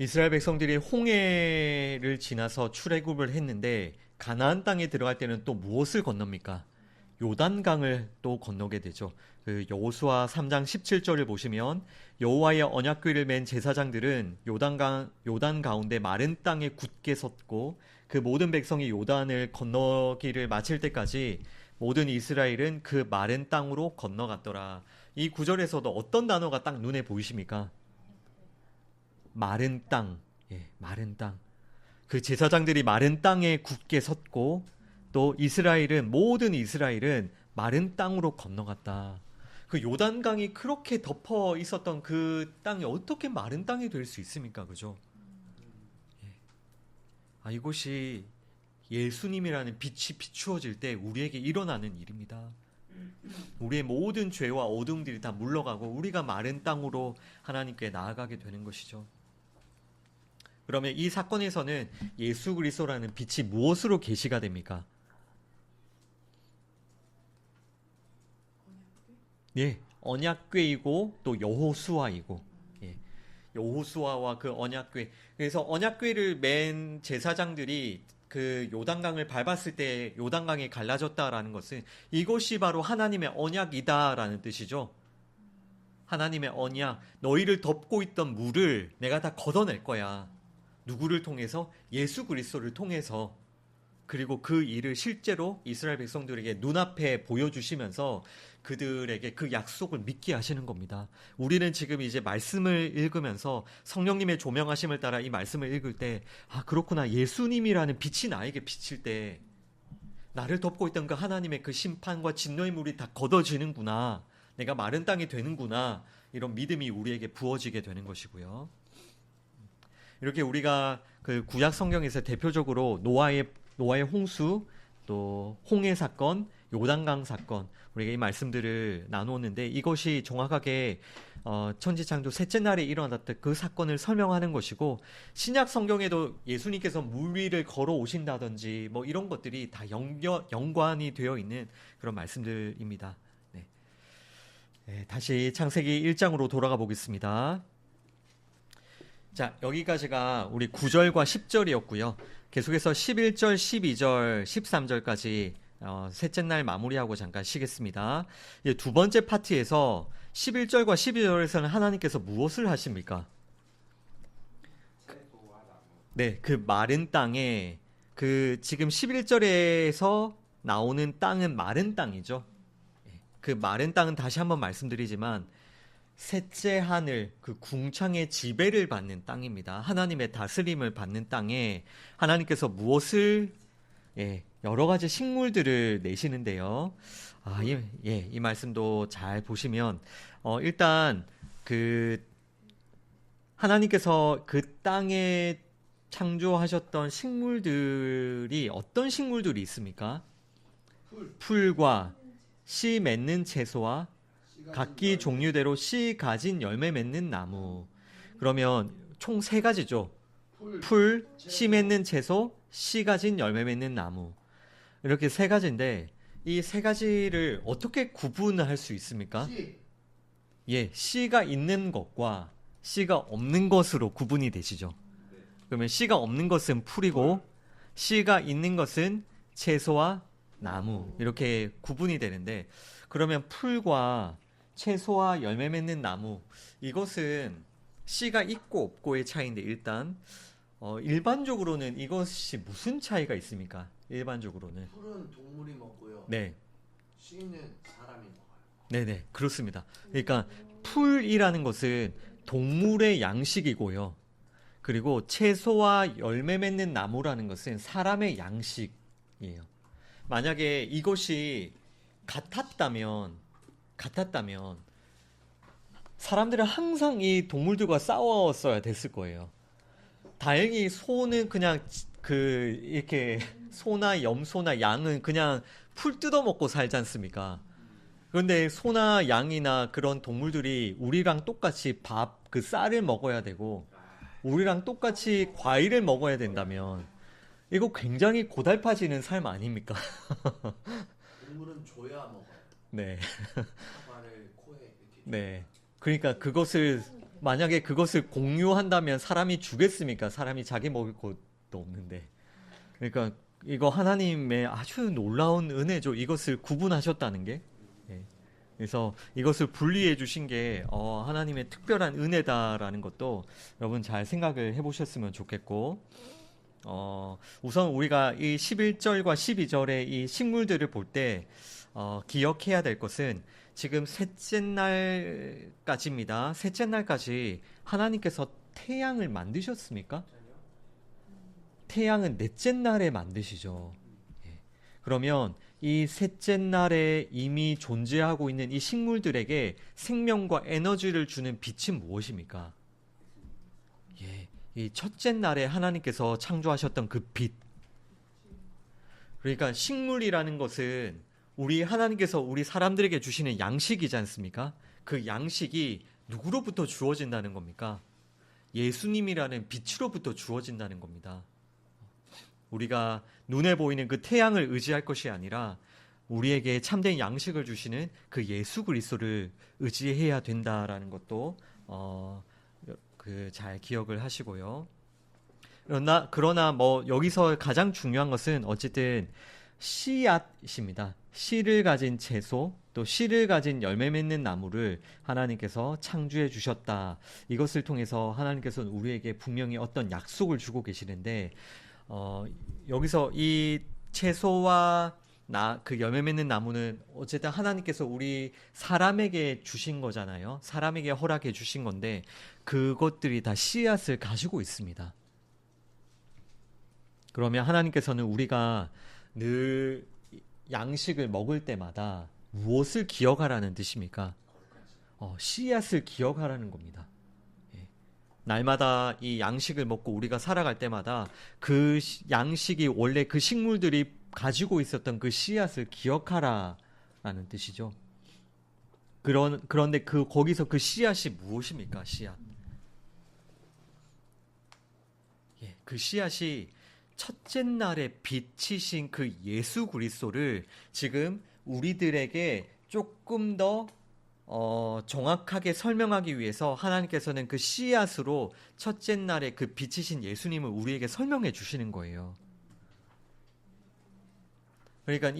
이스라엘 백성들이 홍해를 지나서 출애굽을 했는데 가나안 땅에 들어갈 때는 또 무엇을 건넙니까? 요단강을 또 건너게 되죠. 그 여호수아 3장 17절을 보시면 여호와의 언약궤를 맨 제사장들은 요단 가운데 마른 땅에 굳게 섰고 그 모든 백성이 요단을 건너기를 마칠 때까지 모든 이스라엘은 그 마른 땅으로 건너갔더라. 이 구절에서도 어떤 단어가 딱 눈에 보이십니까? 마른 땅. 예, 마른 땅. 그 제사장들이 마른 땅에 굳게 섰고 또 모든 이스라엘은 마른 땅으로 건너갔다. 그 요단강이 그렇게 덮어 있었던 그 땅이 어떻게 마른 땅이 될 수 있습니까? 그죠? 예. 이것이 예수님이라는 빛이 비추어질 때 우리에게 일어나는 일입니다. 우리의 모든 죄와 어둠들이 다 물러가고 우리가 마른 땅으로 하나님께 나아가게 되는 것이죠. 그러면 이 사건에서는 예수 그리스도라는 빛이 무엇으로 계시가 됩니까? 예, 언약궤이고 또 여호수아이고, 예, 여호수아와 그 언약궤. 그래서 언약궤를 맨 제사장들이 그 요단강을 밟았을 때 요단강이 갈라졌다라는 것은 이것이 바로 하나님의 언약이다라는 뜻이죠. 하나님의 언약, 너희를 덮고 있던 물을 내가 다 걷어낼 거야. 누구를 통해서? 예수 그리스도를 통해서. 그리고 그 일을 실제로 이스라엘 백성들에게 눈앞에 보여주시면서 그들에게 그 약속을 믿게 하시는 겁니다. 우리는 지금 이제 말씀을 읽으면서 성령님의 조명하심을 따라 이 말씀을 읽을 때, 그렇구나. 예수님이라는 빛이 나에게 비칠 때 나를 덮고 있던 그 하나님의 그 심판과 진노의 물이 다 걷어지는구나. 내가 마른 땅이 되는구나. 이런 믿음이 우리에게 부어지게 되는 것이고요. 이렇게 우리가 그 구약 성경에서 대표적으로 노아의 홍수, 또 홍해 사건, 요단강 사건, 우리가 이 말씀들을 나누었는데 이것이 정확하게 천지창조 셋째 날에 일어났던 그 사건을 설명하는 것이고, 신약 성경에도 예수님께서 물 위를 걸어 오신다든지 뭐 이런 것들이 다 연관이 되어 있는 그런 말씀들입니다. 네. 네, 다시 창세기 1장으로 돌아가 보겠습니다. 자, 여기까지가 우리 9절과 10절이었고요. 계속해서 11절, 12절, 13절까지 셋째 날 마무리하고 잠깐 쉬겠습니다. 이제 두 번째 파트에서 11절과 12절에서는 하나님께서 무엇을 하십니까? 네, 그 마른 땅에 지금 11절에서 나오는 땅은 마른 땅이죠. 그 마른 땅은 다시 한번 말씀드리지만 셋째 하늘, 그 궁창의 지배를 받는 땅입니다. 하나님의 다스림을 받는 땅에 하나님께서 무엇을 여러 가지 식물들을 내시는데요. 이 말씀도 잘 보시면 일단 하나님께서 그 땅에 창조하셨던 식물들이 어떤 식물들이 있습니까? 풀과 씨 맺는 채소와 각기 종류대로 씨 가진 열매 맺는 나무. 그러면 총 세 가지죠. 풀, 씨 맺는 채소, 씨 가진 열매 맺는 나무. 이렇게 세 가지인데 이 세 가지를 어떻게 구분할 수 있습니까? 씨가 있는 것과 씨가 없는 것으로 구분이 되시죠. 그러면 씨가 없는 것은 풀이고 씨가 있는 것은 채소와 나무. 이렇게 구분이 되는데, 그러면 풀과 채소와 열매 맺는 나무, 이것은 씨가 있고 없고의 차이인데, 일반적으로는 이것이 무슨 차이가 있습니까? 일반적으로는 풀은 동물이 먹고요. 네, 씨는 사람이 먹어요. 네네, 그렇습니다. 그러니까 풀이라는 것은 동물의 양식이고요. 그리고 채소와 열매 맺는 나무라는 것은 사람의 양식이에요. 만약에 이것이 같았다면 사람들은 항상 이 동물들과 싸웠어야 됐을 거예요. 다행히 소는 그냥 이렇게 소나 염소나 양은 그냥 풀 뜯어먹고 살지 않습니까? 그런데 소나 양이나 그런 동물들이 우리랑 똑같이 쌀을 먹어야 되고 우리랑 똑같이 과일을 먹어야 된다면 이거 굉장히 고달파지는 삶 아닙니까? 동물은 줘야 먹어요. 네. 사과를 코에 이렇게. 네. 그러니까 만약에 그것을 공유한다면 사람이 주겠습니까? 사람이 자기 먹을 것도 없는데. 그러니까 이거 하나님의 아주 놀라운 은혜죠. 이것을 구분하셨다는 게. 네. 그래서 이것을 분리해 주신 게 하나님의 특별한 은혜다라는 것도 여러분 잘 생각을 해보셨으면 좋겠고, 우선 우리가 이 11절과 12절의 이 식물들을 볼 때 기억해야 될 것은 지금 셋째 날까지입니다. 셋째 날까지 하나님께서 태양을 만드셨습니까? 태양은 넷째 날에 만드시죠. 그러면 이 셋째 날에 이미 존재하고 있는 이 식물들에게 생명과 에너지를 주는 빛이 무엇입니까? 이 첫째 날에 하나님께서 창조하셨던 그 빛. 그러니까 식물이라는 것은 하나님께서 우리 사람들에게 주시는 양식이지 않습니까? 그 양식이 누구로부터 주어진다는 겁니까? 예수님이라는 빛으로부터 주어진다는 겁니다. 우리가 눈에 보이는 그 태양을 의지할 것이 아니라 우리에게 참된 양식을 주시는 그 예수 그리스도를 의지해야 된다라는 것도 잘 기억을 하시고요. 그러나 여기서 가장 중요한 것은 어쨌든 씨앗입니다. 씨를 가진 채소, 또 씨를 가진 열매 맺는 나무를 하나님께서 창조해 주셨다. 이것을 통해서 하나님께서는 우리에게 분명히 어떤 약속을 주고 계시는데, 여기서 이 채소와 그 열매 맺는 나무는 어쨌든 하나님께서 우리 사람에게 주신 거잖아요. 사람에게 허락해 주신 건데 그것들이 다 씨앗을 가지고 있습니다. 그러면 하나님께서는 우리가 늘 양식을 먹을 때마다 무엇을 기억하라는 뜻입니까? 씨앗을 기억하라는 겁니다. 날마다 이 양식을 먹고 우리가 살아갈 때마다 그 양식이 원래 그 식물들이 가지고 있었던 그 씨앗을 기억하라라는 뜻이죠. 그런데 거기서 그 씨앗이 무엇입니까? 씨앗. 예, 그 씨앗이 첫째 날에 빛이신 그 예수 그리스도를 지금 우리들에게 조금 더 정확하게 설명하기 위해서 하나님께서는 그 씨앗으로 첫째 날에 그 빛이신 예수님을 우리에게 설명해 주시는 거예요. 그러니까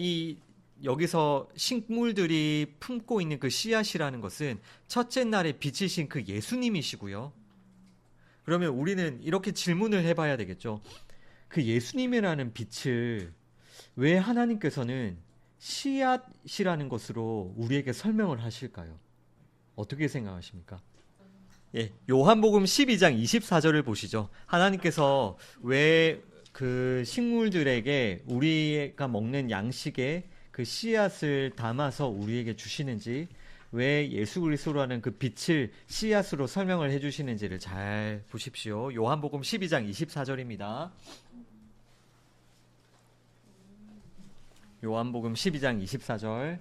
여기서 식물들이 품고 있는 그 씨앗이라는 것은 첫째 날에 빛이신 그 예수님이시고요. 그러면 우리는 이렇게 질문을 해봐야 되겠죠. 그 예수님이라는 빛을 왜 하나님께서는 씨앗이라는 것으로 우리에게 설명을 하실까요? 어떻게 생각하십니까? 예, 요한복음 12장 24절을 보시죠. 하나님께서 왜 그 식물들에게 우리가 먹는 양식에 그 씨앗을 담아서 우리에게 주시는지, 왜 예수 그리스도라는 그 빛을 씨앗으로 설명을 해주시는지를 잘 보십시오. 요한복음 12장 24절입니다. 요한복음 12장 24절.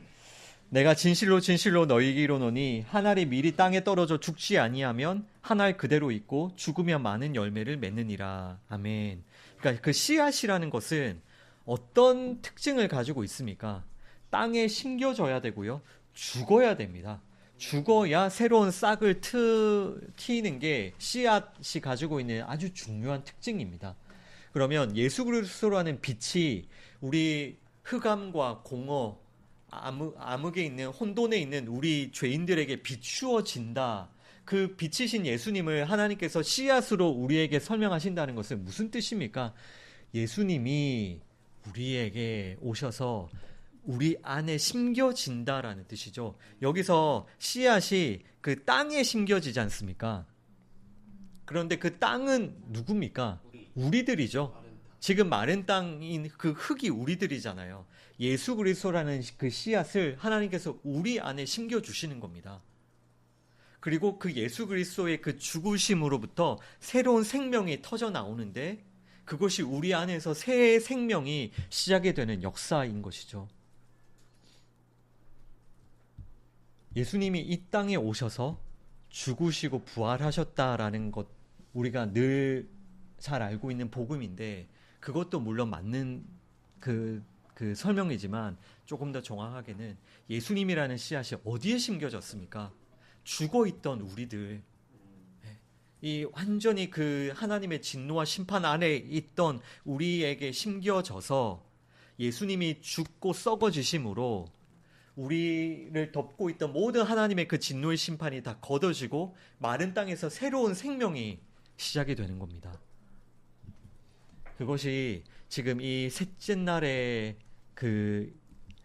내가 진실로 진실로 너희에게 이르노니 한 알이 미리 땅에 떨어져 죽지 아니하면 한 알 그대로 있고 죽으면 많은 열매를 맺느니라. 아멘. 그러니까 그 씨앗이라는 것은 어떤 특징을 가지고 있습니까? 땅에 심겨져야 되고요. 죽어야 됩니다. 죽어야 새로운 싹을 트이는 게 씨앗이 가지고 있는 아주 중요한 특징입니다. 그러면 예수 그리스도라는 빛이 우리 흑암과 공허, 암흑에 있는 혼돈에 있는 우리 죄인들에게 비추어진다. 그 빛이신 예수님을 하나님께서 씨앗으로 우리에게 설명하신다는 것은 무슨 뜻입니까? 예수님이 우리에게 오셔서 우리 안에 심겨진다라는 뜻이죠. 여기서 씨앗이 그 땅에 심겨지지 않습니까? 그런데 그 땅은 누굽니까? 우리들이죠. 지금 마른 땅인 그 흙이 우리들이잖아요. 예수 그리스도라는 그 씨앗을 하나님께서 우리 안에 심겨주시는 겁니다. 그리고 그 예수 그리스도의 그 죽으심으로부터 새로운 생명이 터져 나오는데 그것이 우리 안에서 새 생명이 시작이 되는 역사인 것이죠. 예수님이 이 땅에 오셔서 죽으시고 부활하셨다라는 것, 우리가 늘 잘 알고 있는 복음인데, 그것도 물론 맞는 그 설명이지만 조금 더 정확하게는 예수님이라는 씨앗이 어디에 심겨졌습니까? 죽어있던 우리들, 이 완전히 그 하나님의 진노와 심판 안에 있던 우리에게 심겨져서 예수님이 죽고 썩어지심으로 우리를 덮고 있던 모든 하나님의 그 진노의 심판이 다 걷어지고 마른 땅에서 새로운 생명이 시작이 되는 겁니다. 그것이 지금 이 셋째 날에 그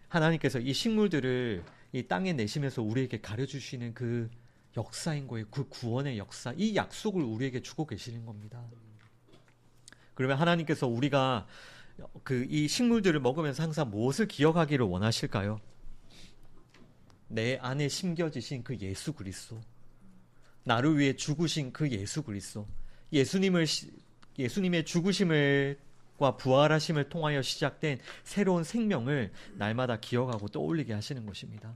하나님께서 이 식물들을 이 땅에 내시면서 우리에게 가르쳐주시는 그 역사인 거예요. 그 구원의 역사, 이 약속을 우리에게 주고 계시는 겁니다. 그러면 하나님께서 우리가 이 식물들을 먹으면서 항상 무엇을 기억하기를 원하실까요? 내 안에 심겨지신 그 예수 그리스도, 나를 위해 죽으신 그 예수 그리스도, 예수님의 죽으심과 부활하심을 통하여 시작된 새로운 생명을 날마다 기억하고 떠올리게 하시는 것입니다.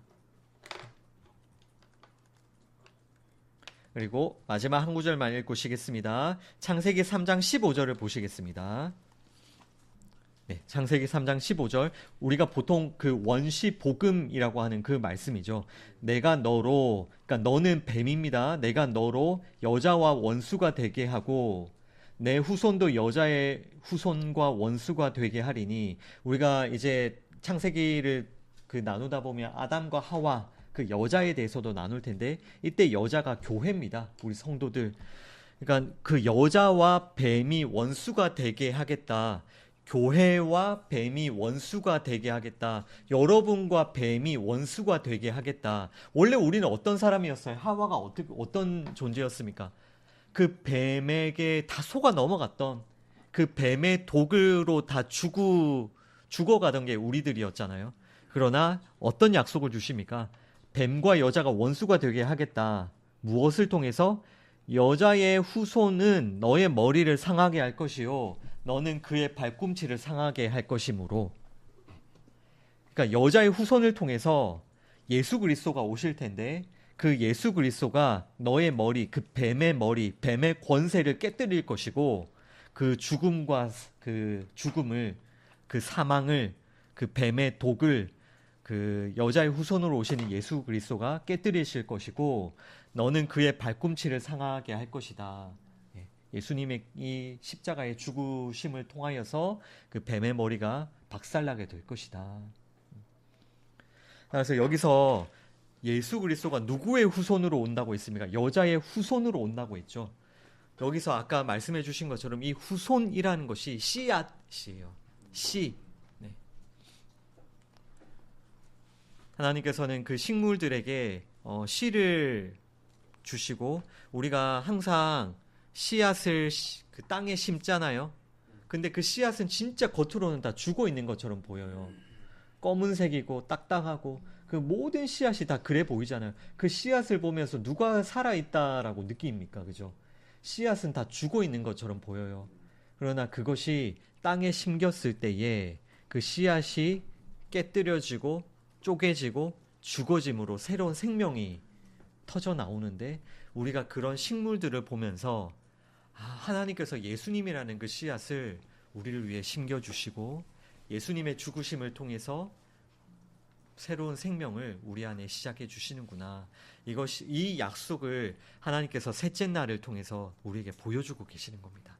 그리고 마지막 한 구절만 읽고 시겠습니다. 창세기 3장 15절을 보시겠습니다. 네, 창세기 3장 15절. 우리가 보통 그 원시 복음이라고 하는 그 말씀이죠. 내가 너로, 그러니까 너는 뱀입니다. 내가 너로 여자와 원수가 되게 하고 내 후손도 여자의 후손과 원수가 되게 하리니, 우리가 이제 창세기를 나누다 보면 아담과 하와, 그 여자에 대해서도 나눌 텐데, 이때 여자가 교회입니다. 우리 성도들. 그러니까 그 여자와 뱀이 원수가 되게 하겠다. 교회와 뱀이 원수가 되게 하겠다. 여러분과 뱀이 원수가 되게 하겠다. 원래 우리는 어떤 사람이었어요? 하와가 어떤 존재였습니까? 그 뱀에게 다 속아 넘어갔던, 그 뱀의 독으로 다 죽어가던 게 우리들이었잖아요. 그러나 어떤 약속을 주십니까? 뱀과 여자가 원수가 되게 하겠다. 무엇을 통해서? 여자의 후손은 너의 머리를 상하게 할 것이요, 너는 그의 발꿈치를 상하게 할 것이므로. 그러니까 여자의 후손을 통해서 예수 그리스도가 오실 텐데 그 예수 그리스도가 너의 머리, 그 뱀의 머리, 뱀의 권세를 깨뜨릴 것이고 그 죽음과 그 죽음을, 그 사망을, 그 뱀의 독을 그 여자의 후손으로 오시는 예수 그리스도가 깨뜨리실 것이고 너는 그의 발꿈치를 상하게 할 것이다. 예수님의 이 십자가의 죽으심을 통하여서 그 뱀의 머리가 박살나게 될 것이다. 그래서 여기서 예수 그리스도가 누구의 후손으로 온다고 했습니까? 여자의 후손으로 온다고 했죠. 여기서 아까 말씀해 주신 것처럼 이 후손이라는 것이 씨앗이에요. 씨. 네. 하나님께서는 그 식물들에게 씨를 주시고 우리가 항상 씨앗을 그 땅에 심잖아요. 근데 그 씨앗은 진짜 겉으로는 다 죽어 있는 것처럼 보여요. 검은색이고 딱딱하고 그 모든 씨앗이 다 그래 보이잖아요. 그 씨앗을 보면서 누가 살아있다라고 느낍니까? 그죠? 씨앗은 다 죽어 있는 것처럼 보여요. 그러나 그것이 땅에 심겼을 때에 그 씨앗이 깨뜨려지고 쪼개지고 죽어짐으로 새로운 생명이 터져 나오는데 우리가 그런 식물들을 보면서 하나님께서 예수님이라는 그 씨앗을 우리를 위해 심겨주시고 예수님의 죽으심을 통해서 새로운 생명을 우리 안에 시작해 주시는구나. 이 약속을 하나님께서 셋째 날을 통해서 우리에게 보여주고 계시는 겁니다.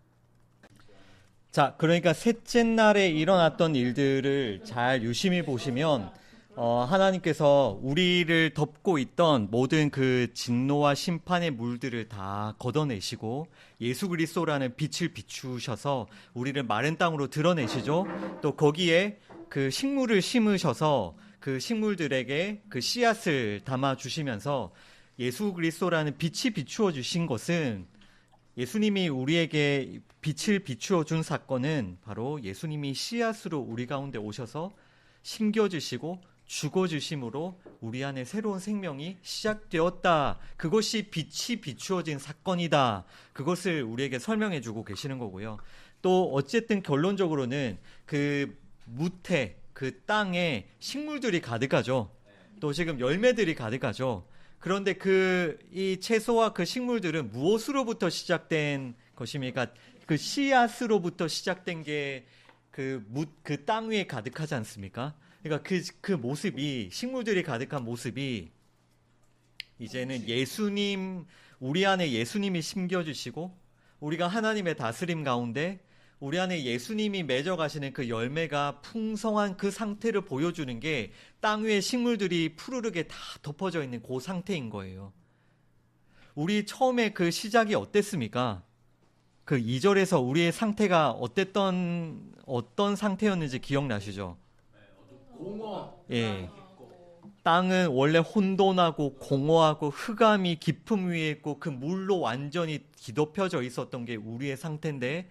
자, 그러니까 셋째 날에 일어났던 일들을 잘 유심히 보시면 하나님께서 우리를 덮고 있던 모든 그 진노와 심판의 물들을 다 걷어내시고 예수 그리스도라는 빛을 비추셔서 우리를 마른 땅으로 드러내시죠. 또 거기에 그 식물을 심으셔서 그 식물들에게 그 씨앗을 담아 주시면서 예수 그리스도라는 빛이 비추어 주신 것은 예수님이 우리에게 빛을 비추어 준 사건은 바로 예수님이 씨앗으로 우리 가운데 오셔서 심겨주시고 죽어주심으로 우리 안에 새로운 생명이 시작되었다. 그것이 빛이 비추어진 사건이다. 그것을 우리에게 설명해 주고 계시는 거고요. 또 어쨌든 결론적으로는 그 무태, 그 땅에 식물들이 가득하죠. 또 지금 열매들이 가득하죠. 그런데 이 채소와 그 식물들은 무엇으로부터 시작된 것입니까? 그 씨앗으로부터 시작된 게 그 땅 위에 가득하지 않습니까? 그러니까 그 모습이, 식물들이 가득한 모습이 이제는 우리 안에 예수님이 심겨주시고 우리가 하나님의 다스림 가운데 우리 안에 예수님이 맺어가시는 그 열매가 풍성한 그 상태를 보여주는 게 땅 위에 식물들이 푸르르게 다 덮어져 있는 그 상태인 거예요. 우리 처음에 그 시작이 어땠습니까? 그 2절에서 우리의 상태가 어떤 상태였는지 기억나시죠? 공허. 예. 땅은 원래 혼돈하고 공허하고 흑암이 깊음 위에 있고 그 물로 완전히 뒤덮여져 있었던 게 우리의 상태인데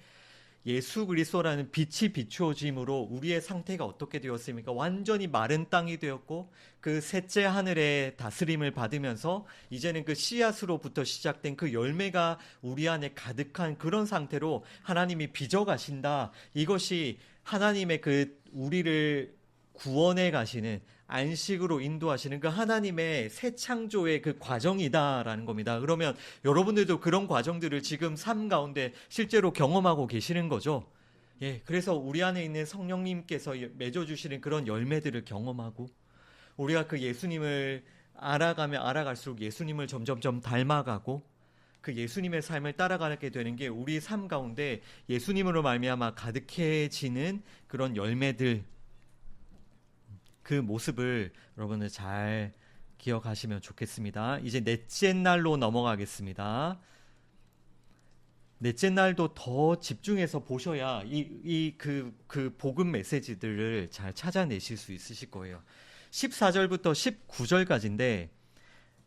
예수 그리스도라는 빛이 비추어짐으로 우리의 상태가 어떻게 되었습니까? 완전히 마른 땅이 되었고 그 셋째 하늘의 다스림을 받으면서 이제는 그 씨앗으로부터 시작된 그 열매가 우리 안에 가득한 그런 상태로 하나님이 빚어가신다. 이것이 하나님의 그 우리를 구원해 가시는 안식으로 인도하시는 그 하나님의 새 창조의 그 과정이다라는 겁니다. 그러면 여러분들도 그런 과정들을 지금 삶 가운데 실제로 경험하고 계시는 거죠. 예, 그래서 우리 안에 있는 성령님께서 맺어주시는 그런 열매들을 경험하고 우리가 그 예수님을 알아가면 알아갈수록 예수님을 점점점 닮아가고 그 예수님의 삶을 따라가게 되는 게 우리 삶 가운데 예수님으로 말미암아 가득해지는 그런 열매들, 그 모습을 여러분들 잘 기억하시면 좋겠습니다. 이제 넷째 날로 넘어가겠습니다. 넷째 날도 더 집중해서 보셔야 그 복음 메시지들을 잘 찾아내실 수 있으실 거예요. 14절부터 19절까지인데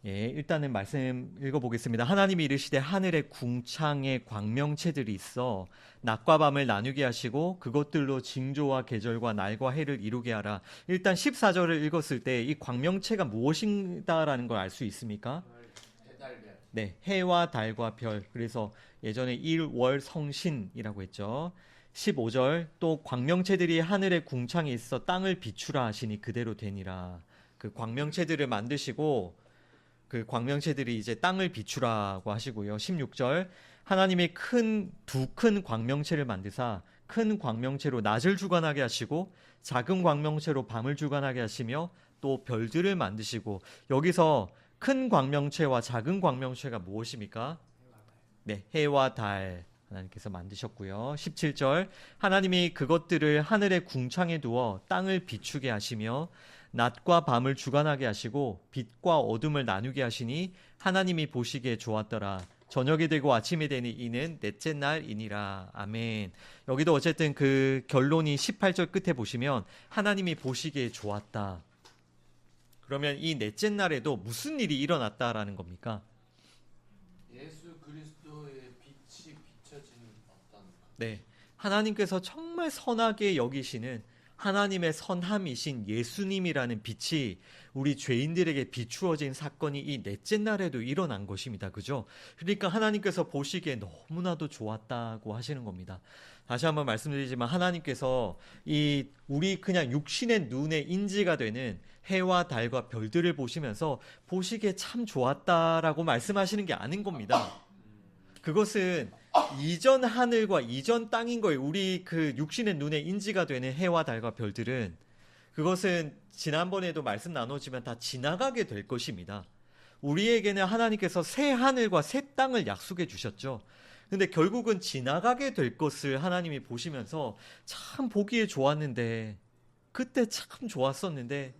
일단은 말씀 읽어보겠습니다. 하나님이 이르시되 하늘의 궁창에 광명체들이 있어 낮과 밤을 나누게 하시고 그것들로 징조와 계절과 날과 해를 이루게 하라. 일단 14절을 읽었을 때 이 광명체가 무엇인가라는 걸 알 수 있습니까? 해달별. 네, 해와 달과 별. 그래서 예전에 일월 성신이라고 했죠. 15절 또 광명체들이 하늘의 궁창에 있어 땅을 비추라 하시니 그대로 되니라. 그 광명체들을 만드시고 그 광명체들이 이제 땅을 비추라고 하시고요. 16절 하나님이 두 큰 광명체를 만드사 큰 광명체로 낮을 주관하게 하시고 작은 광명체로 밤을 주관하게 하시며 또 별들을 만드시고 여기서 큰 광명체와 작은 광명체가 무엇입니까? 네, 해와 달 하나님께서 만드셨고요. 17절 하나님이 그것들을 하늘의 궁창에 두어 땅을 비추게 하시며 낮과 밤을 주관하게 하시고 빛과 어둠을 나누게 하시니 하나님이 보시기에 좋았더라. 저녁이 되고 아침이 되니 이는 넷째 날이니라. 아멘. 여기도 어쨌든 그 결론이 18절 끝에 보시면 하나님이 보시기에 좋았다. 그러면 이 넷째 날에도 무슨 일이 일어났다라는 겁니까? 예수 그리스도의 빛이 비춰지는 어떤 것. 네. 하나님께서 정말 선하게 여기시는 하나님의 선함이신 예수님이라는 빛이 우리 죄인들에게 비추어진 사건이 이 넷째 날에도 일어난 것입니다. 그죠? 그러니까 하나님께서 보시기에 너무나도 좋았다고 하시는 겁니다. 다시 한번 말씀드리지만 하나님께서 이 우리 그냥 육신의 눈에 인지가 되는 해와 달과 별들을 보시면서 보시기에 참 좋았다라고 말씀하시는 게 아닌 겁니다. 그것은 이전 하늘과 이전 땅인 거예요. 우리 그 육신의 눈에 인지가 되는 해와 달과 별들은 그것은 지난번에도 말씀 나누지만 다 지나가게 될 것입니다. 우리에게는 하나님께서 새 하늘과 새 땅을 약속해 주셨죠. 근데 결국은 지나가게 될 것을 하나님이 보시면서 참 보기에 좋았는데 그때 참 좋았었는데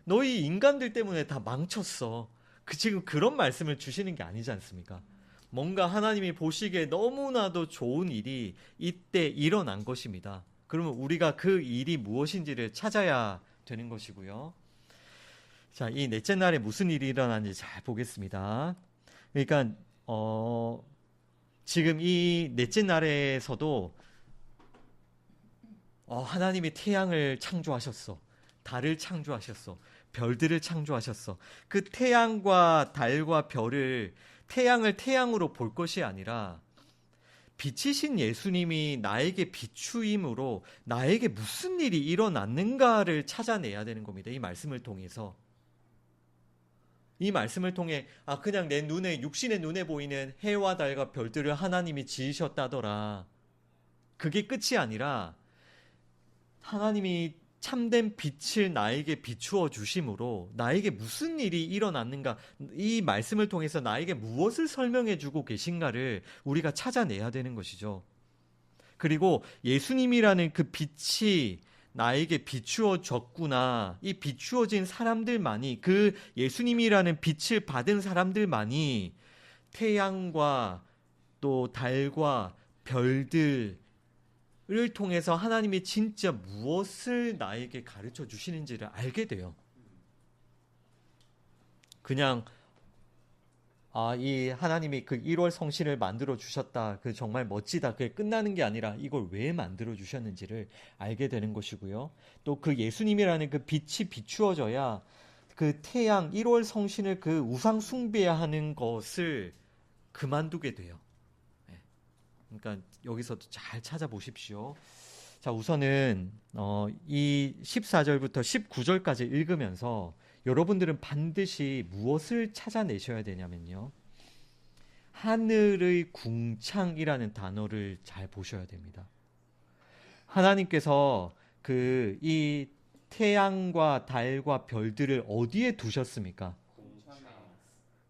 너희 인간들 때문에 다 망쳤어. 지금 그런 말씀을 주시는 게 아니지 않습니까? 뭔가 하나님이 보시기에 너무나도 좋은 일이 이때 일어난 것입니다. 그러면 우리가 그 일이 무엇인지를 찾아야 되는 것이고요. 자, 이 넷째 날에 무슨 일이 일어났는지 잘 보겠습니다. 그러니까 지금 이 넷째 날에서도 하나님이 태양을 창조하셨어. 달을 창조하셨어. 별들을 창조하셨어. 그 태양과 달과 별을 태양을 태양으로 볼 것이 아니라 빛이신 예수님이 나에게 비추임으로 나에게 무슨 일이 일어났는가를 찾아내야 되는 겁니다. 이 말씀을 통해서. 이 말씀을 통해 그냥 내 눈에 육신의 눈에 보이는 해와 달과 별들을 하나님이 지으셨다더라. 그게 끝이 아니라 하나님이 참된 빛을 나에게 비추어 주심으로 나에게 무슨 일이 일어났는가, 이 말씀을 통해서 나에게 무엇을 설명해 주고 계신가를 우리가 찾아내야 되는 것이죠. 그리고 예수님이라는 그 빛이 나에게 비추어 졌구나. 이 비추어진 사람들만이, 그 예수님이라는 빛을 받은 사람들만이 태양과 또 달과 별들 을 통해서 하나님이 진짜 무엇을 나에게 가르쳐 주시는지를 알게 돼요. 그냥 이 하나님이 그 1월 성신을 만들어 주셨다. 그 정말 멋지다. 그게 끝나는 게 아니라 이걸 왜 만들어 주셨는지를 알게 되는 것이고요. 또 그 예수님이라는 그 빛이 비추어져야 그 태양 1월 성신을 그 우상 숭배하는 것을 그만두게 돼요. 그러니까 여기서도 잘 찾아보십시오. 자, 우선은 이 14절부터 19절까지 읽으면서 여러분들은 반드시 무엇을 찾아내셔야 되냐면요. 하늘의 궁창이라는 단어를 잘 보셔야 됩니다. 하나님께서 이 태양과 달과 별들을 어디에 두셨습니까?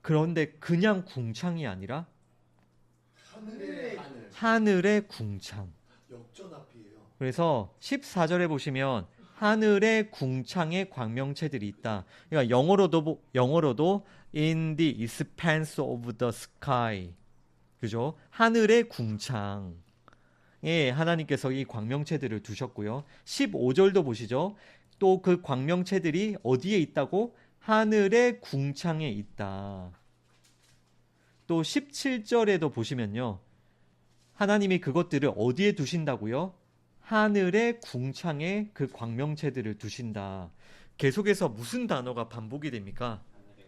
그런데 그냥 궁창이 아니라 하늘의 궁창. 역전앞이에요. 그래서 14절에 보시면 하늘의 궁창에 광명체들이 있다. 그러니까 영어로도 in the expanse of the sky. 그죠? 하늘의 궁창에 하나님께서 이 광명체들을 두셨고요. 15절도 보시죠. 또 그 광명체들이 어디에 있다고? 하늘의 궁창에 있다. 또 17절에도 보시면요. 하나님이 그것들을 어디에 두신다고요? 하늘의 궁창에 그 광명체들을 두신다. 계속해서 무슨 단어가 반복이 됩니까?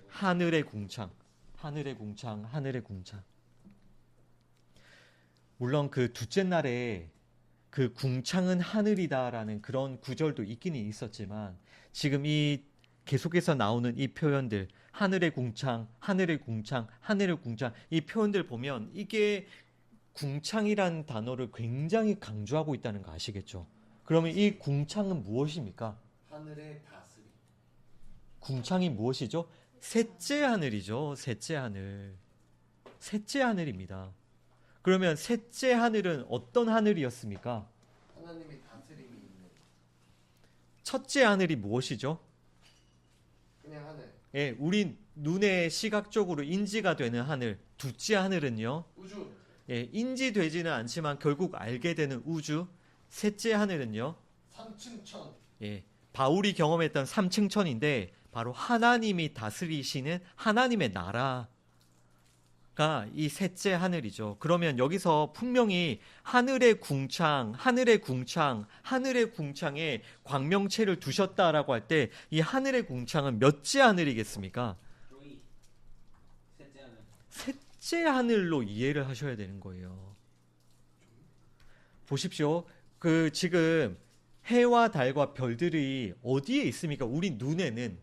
하늘의 궁창, 하늘의 궁창, 하늘의 궁창. 물론 그 둘째 날에 그 궁창은 하늘이다라는 그런 구절도 있기는 있었지만 지금 이 계속해서 나오는 이 표현들, 하늘의 궁창, 하늘의 궁창, 하늘의 궁창, 이 표현들 보면 이게 궁창이라는 단어를 굉장히 강조하고 있다는 거 아시겠죠? 그러면 이 궁창은 무엇입니까? 하늘의 다스림. 궁창이 무엇이죠? 셋째 하늘이죠. 셋째 하늘. 셋째 하늘입니다. 그러면 셋째 하늘은 어떤 하늘이었습니까? 하나님의 다스림이 있는 첫째 하늘이 무엇이죠? 그냥 하늘. 예, 우리 눈에 시각적으로 인지가 되는 하늘. 둘째 하늘은요? 우주. 예, 인지되지는 않지만 결국 알게 되는 우주. 셋째 하늘은요? 삼층천. 예, 바울이 경험했던 삼층천인데 바로 하나님이 다스리시는 하나님의 나라가 이 셋째 하늘이죠. 그러면 여기서 분명히 하늘의 궁창, 하늘의 궁창, 하늘의 궁창에 광명체를 두셨다라고 할 때 이 하늘의 궁창은 몇째 하늘이겠습니까? 셋째 하늘. 셋째 하늘로 이해를 하셔야 되는 거예요. 보십시오. 그 지금 해와 달과 별들이 어디에 있습니까? 우리 눈에는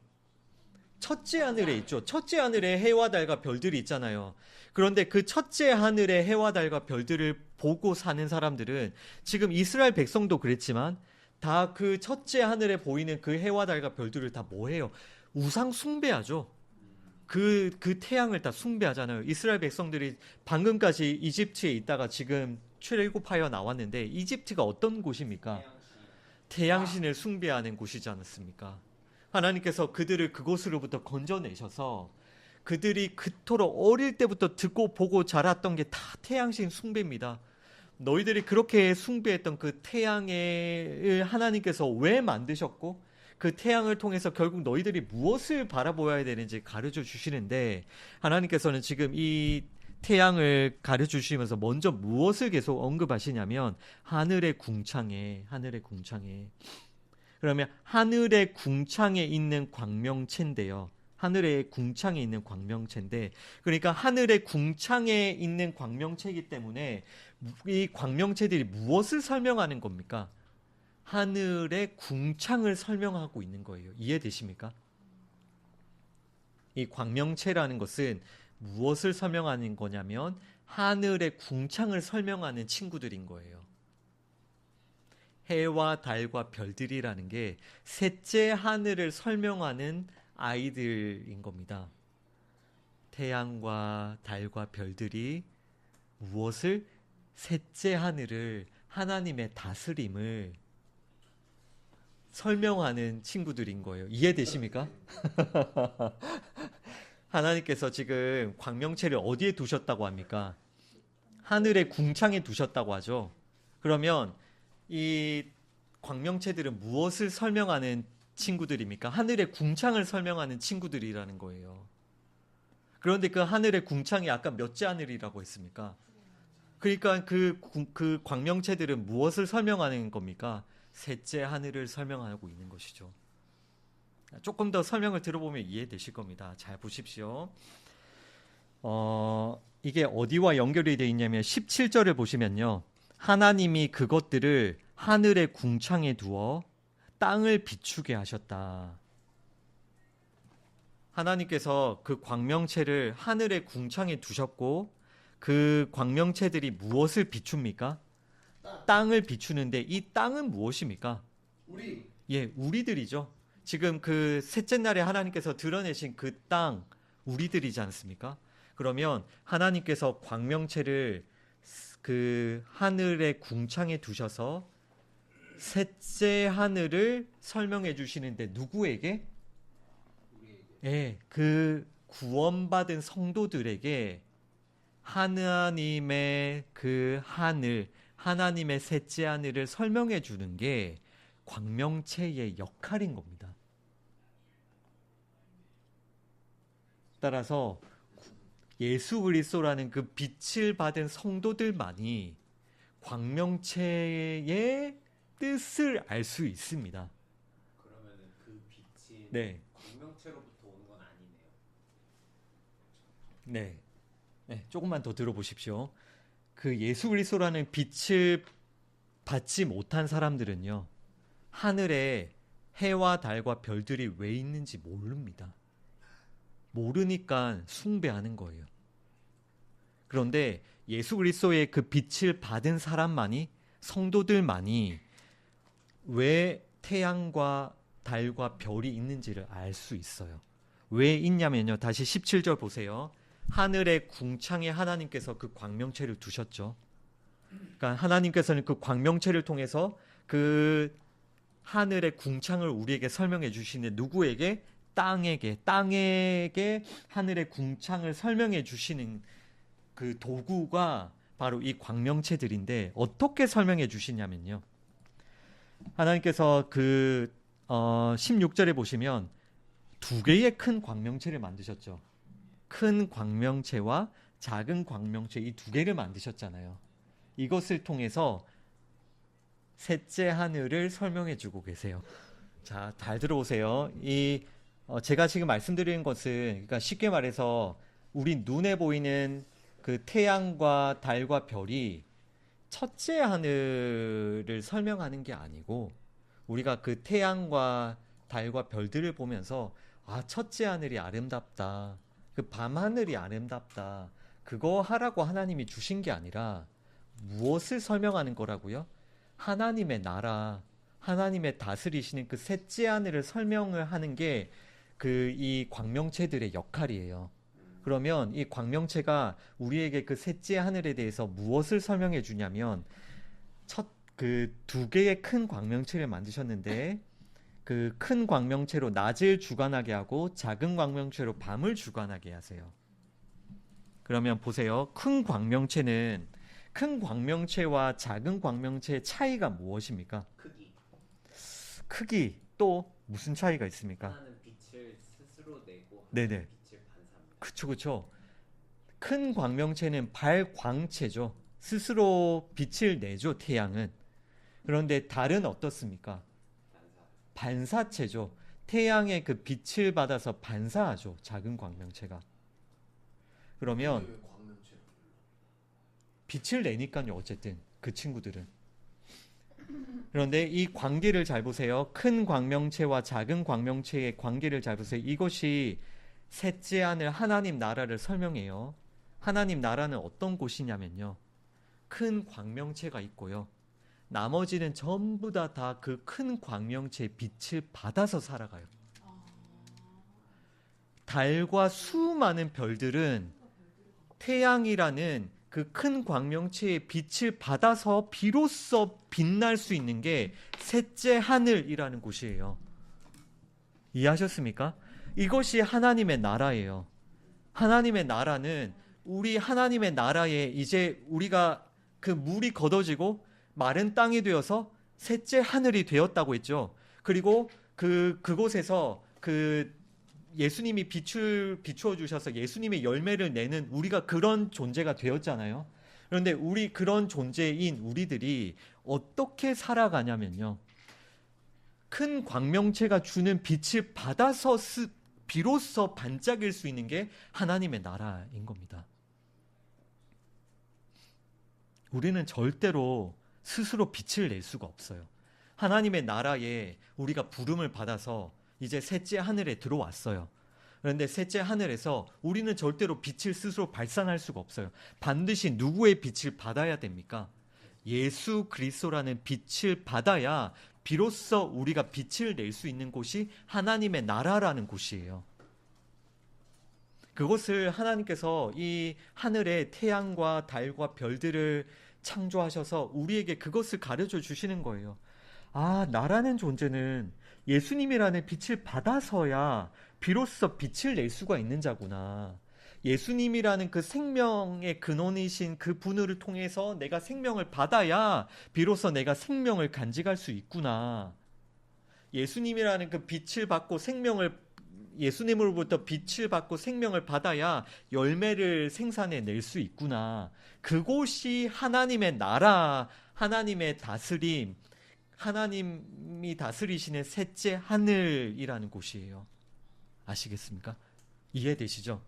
첫째 하늘에 있죠. 첫째 하늘에 해와 달과 별들이 있잖아요. 그런데 그 첫째 하늘에 해와 달과 별들을 보고 사는 사람들은 지금 이스라엘 백성도 그랬지만 다 그 첫째 하늘에 보이는 그 해와 달과 별들을 다 뭐해요? 우상 숭배하죠. 그 태양을 다 숭배하잖아요. 이스라엘 백성들이 방금까지 이집트에 있다가 지금 출애굽하여 나왔는데 이집트가 어떤 곳입니까? 태양신을 숭배하는 곳이지 않았습니까? 하나님께서 그들을 그곳으로부터 건져내셔서 그들이 그토록 어릴 때부터 듣고 보고 자랐던 게 다 태양신 숭배입니다. 너희들이 그렇게 숭배했던 그 태양을 하나님께서 왜 만드셨고 그 태양을 통해서 결국 너희들이 무엇을 바라보아야 되는지 가르쳐 주시는데 하나님께서는 지금 이 태양을 가르쳐 주시면서 먼저 무엇을 계속 언급하시냐면 하늘의 궁창에 그러면 하늘의 궁창에 있는 광명체인데요. 하늘의 궁창에 있는 광명체인데 그러니까 하늘의 궁창에 있는 광명체이기 때문에 이 광명체들이 무엇을 설명하는 겁니까? 하늘의 궁창을 설명하고 있는 거예요. 이해되십니까? 이 광명체라는 것은 무엇을 설명하는 거냐면 하늘의 궁창을 설명하는 친구들인 거예요. 해와 달과 별들이라는 게 셋째 하늘을 설명하는 아이들인 겁니다. 태양과 달과 별들이 무엇을? 셋째 하늘을, 하나님의 다스림을 설명하는 친구들인 거예요. 이해되십니까? 하나님께서 지금 광명체를 어디에 두셨다고 합니까? 하늘의 궁창에 두셨다고 하죠. 그러면 이 광명체들은 무엇을 설명하는 친구들입니까? 하늘의 궁창을 설명하는 친구들이라는 거예요. 그런데 그 하늘의 궁창이 아까 몇째 하늘이라고 했습니까? 그러니까 그 광명체들은 무엇을 설명하는 겁니까? 셋째 하늘을 설명하고 있는 것이죠. 조금 더 설명을 들어보면 이해되실 겁니다. 잘 보십시오. 이게 어디와 연결이 되어 있냐면 17절을 보시면요. 하나님이 그것들을 하늘의 궁창에 두어 땅을 비추게 하셨다. 하나님께서 그 광명체를 하늘의 궁창에 두셨고 그 광명체들이 무엇을 비춥니까? 땅을 비추는데 이 땅은 무엇입니까? 우리. 예, 우리들이죠. 지금 그 셋째 날에 하나님께서 드러내신 그 땅, 우리들이지 않습니까? 그러면 하나님께서 광명체를 그 하늘의 궁창에 두셔서 셋째 하늘을 설명해 주시는데 누구에게? 예, 그 구원받은 성도들에게 하나님의 그 하늘, 하나님의 셋째 하늘을 설명해 주는 게 광명체의 역할인 겁니다. 따라서 예수 그리스도라는 그 빛을 받은 성도들만이 광명체의 뜻을 알 수 있습니다. 그러면은 그 빛이 네. 광명체로부터 오는 건 아니네요. 네. 네, 조금만 더 들어보십시오. 그 예수 그리스도라는 빛을 받지 못한 사람들은요. 하늘에 해와 달과 별들이 왜 있는지 모릅니다. 모르니까 숭배하는 거예요. 그런데 예수 그리스도의 그 빛을 받은 사람만이, 성도들만이 왜 태양과 달과 별이 있는지를 알 수 있어요. 왜 있냐면요. 다시 17절 보세요. 하늘의 궁창에 하나님께서 그 광명체를 두셨죠. 그러니까 하나님께서는 그 광명체를 통해서 그 하늘의 궁창을 우리에게 설명해 주시는데, 누구에게? 땅에게 하늘의 궁창을 설명해 주시는 그 도구가 바로 이 광명체들인데, 어떻게 설명해 주시냐면요. 하나님께서 16절에 보시면 두 개의 큰 광명체를 만드셨죠. 큰 광명체와 작은 광명체, 이 두 개를 만드셨잖아요. 이것을 통해서 셋째 하늘을 설명해 주고 계세요. 자, 잘 들어오세요. 제가 지금 말씀드리는 것은, 그러니까 쉽게 말해서 우리 눈에 보이는 그 태양과 달과 별이 첫째 하늘을 설명하는 게 아니고, 우리가 그 태양과 달과 별들을 보면서 첫째 하늘이 아름답다, 그 밤하늘이 아름답다, 그거 하라고 하나님이 주신 게 아니라 무엇을 설명하는 거라고요? 하나님의 나라, 하나님의 다스리시는 그 셋째 하늘을 설명을 하는 게 이 광명체들의 역할이에요. 그러면 이 광명체가 우리에게 그 셋째 하늘에 대해서 무엇을 설명해 주냐면, 두 개의 큰 광명체를 만드셨는데, 그 큰 광명체로 낮을 주관하게 하고 작은 광명체로 밤을 주관하게 하세요. 그러면 보세요. 큰 광명체와 작은 광명체의 차이가 무엇입니까? 크기. 또 무슨 차이가 있습니까? 하나는 빛을 스스로 내고 네네. 하나는 빛을 반사합니다. 그쵸. 큰 광명체는 발광체죠. 스스로 빛을 내죠, 태양은. 그런데 달은 어떻습니까? 반사체죠. 태양의 그 빛을 받아서 반사하죠, 작은 광명체가. 그러면 왜 광명체를 불러? 빛을 내니까요, 어쨌든 그 친구들은. 그런데 이 관계를 잘 보세요. 큰 광명체와 작은 광명체의 관계를 잘 보세요. 이것이 셋째 하늘 하나님 나라를 설명해요. 하나님 나라는 어떤 곳이냐면요, 큰 광명체가 있고요, 나머지는 전부 다 그 큰 광명체의 빛을 받아서 살아가요. 달과 수많은 별들은 태양이라는 그 큰 광명체의 빛을 받아서 비로소 빛날 수 있는 게 셋째 하늘이라는 곳이에요. 이해하셨습니까? 이것이 하나님의 나라예요. 하나님의 나라는, 우리 하나님의 나라에 이제 우리가 그 물이 걷어지고 마른 땅이 되어서 셋째 하늘이 되었다고 했죠. 그리고 그곳에서 예수님이 비추어 주셔서 예수님의 열매를 내는 우리가 그런 존재가 되었잖아요. 그런데 그런 존재인 우리들이 어떻게 살아가냐면요, 큰 광명체가 주는 빛을 받아서 비로소 반짝일 수 있는 게 하나님의 나라인 겁니다. 우리는 절대로 스스로 빛을 낼 수가 없어요. 하나님의 나라에 우리가 부름을 받아서 이제 셋째 하늘에 들어왔어요. 그런데 셋째 하늘에서 우리는 절대로 빛을 스스로 발산할 수가 없어요. 반드시 누구의 빛을 받아야 됩니까? 예수 그리스도라는 빛을 받아야 비로소 우리가 빛을 낼 수 있는 곳이 하나님의 나라라는 곳이에요. 그것을 하나님께서 이 하늘의 태양과 달과 별들을 창조하셔서 우리에게 그것을 가르쳐 주시는 거예요. 나라는 존재는 예수님이라는 빛을 받아서야 비로소 빛을 낼 수가 있는 자구나. 예수님이라는 그 생명의 근원이신 그 분을 통해서 내가 생명을 받아야 비로소 내가 생명을 간직할 수 있구나. 예수님이라는 그 빛을 받고 예수님으로부터 빛을 받고 생명을 받아야 열매를 생산해 낼 수 있구나. 그곳이 하나님의 나라, 하나님의 다스림, 하나님이 다스리시는 셋째 하늘이라는 곳이에요. 아시겠습니까? 이해되시죠?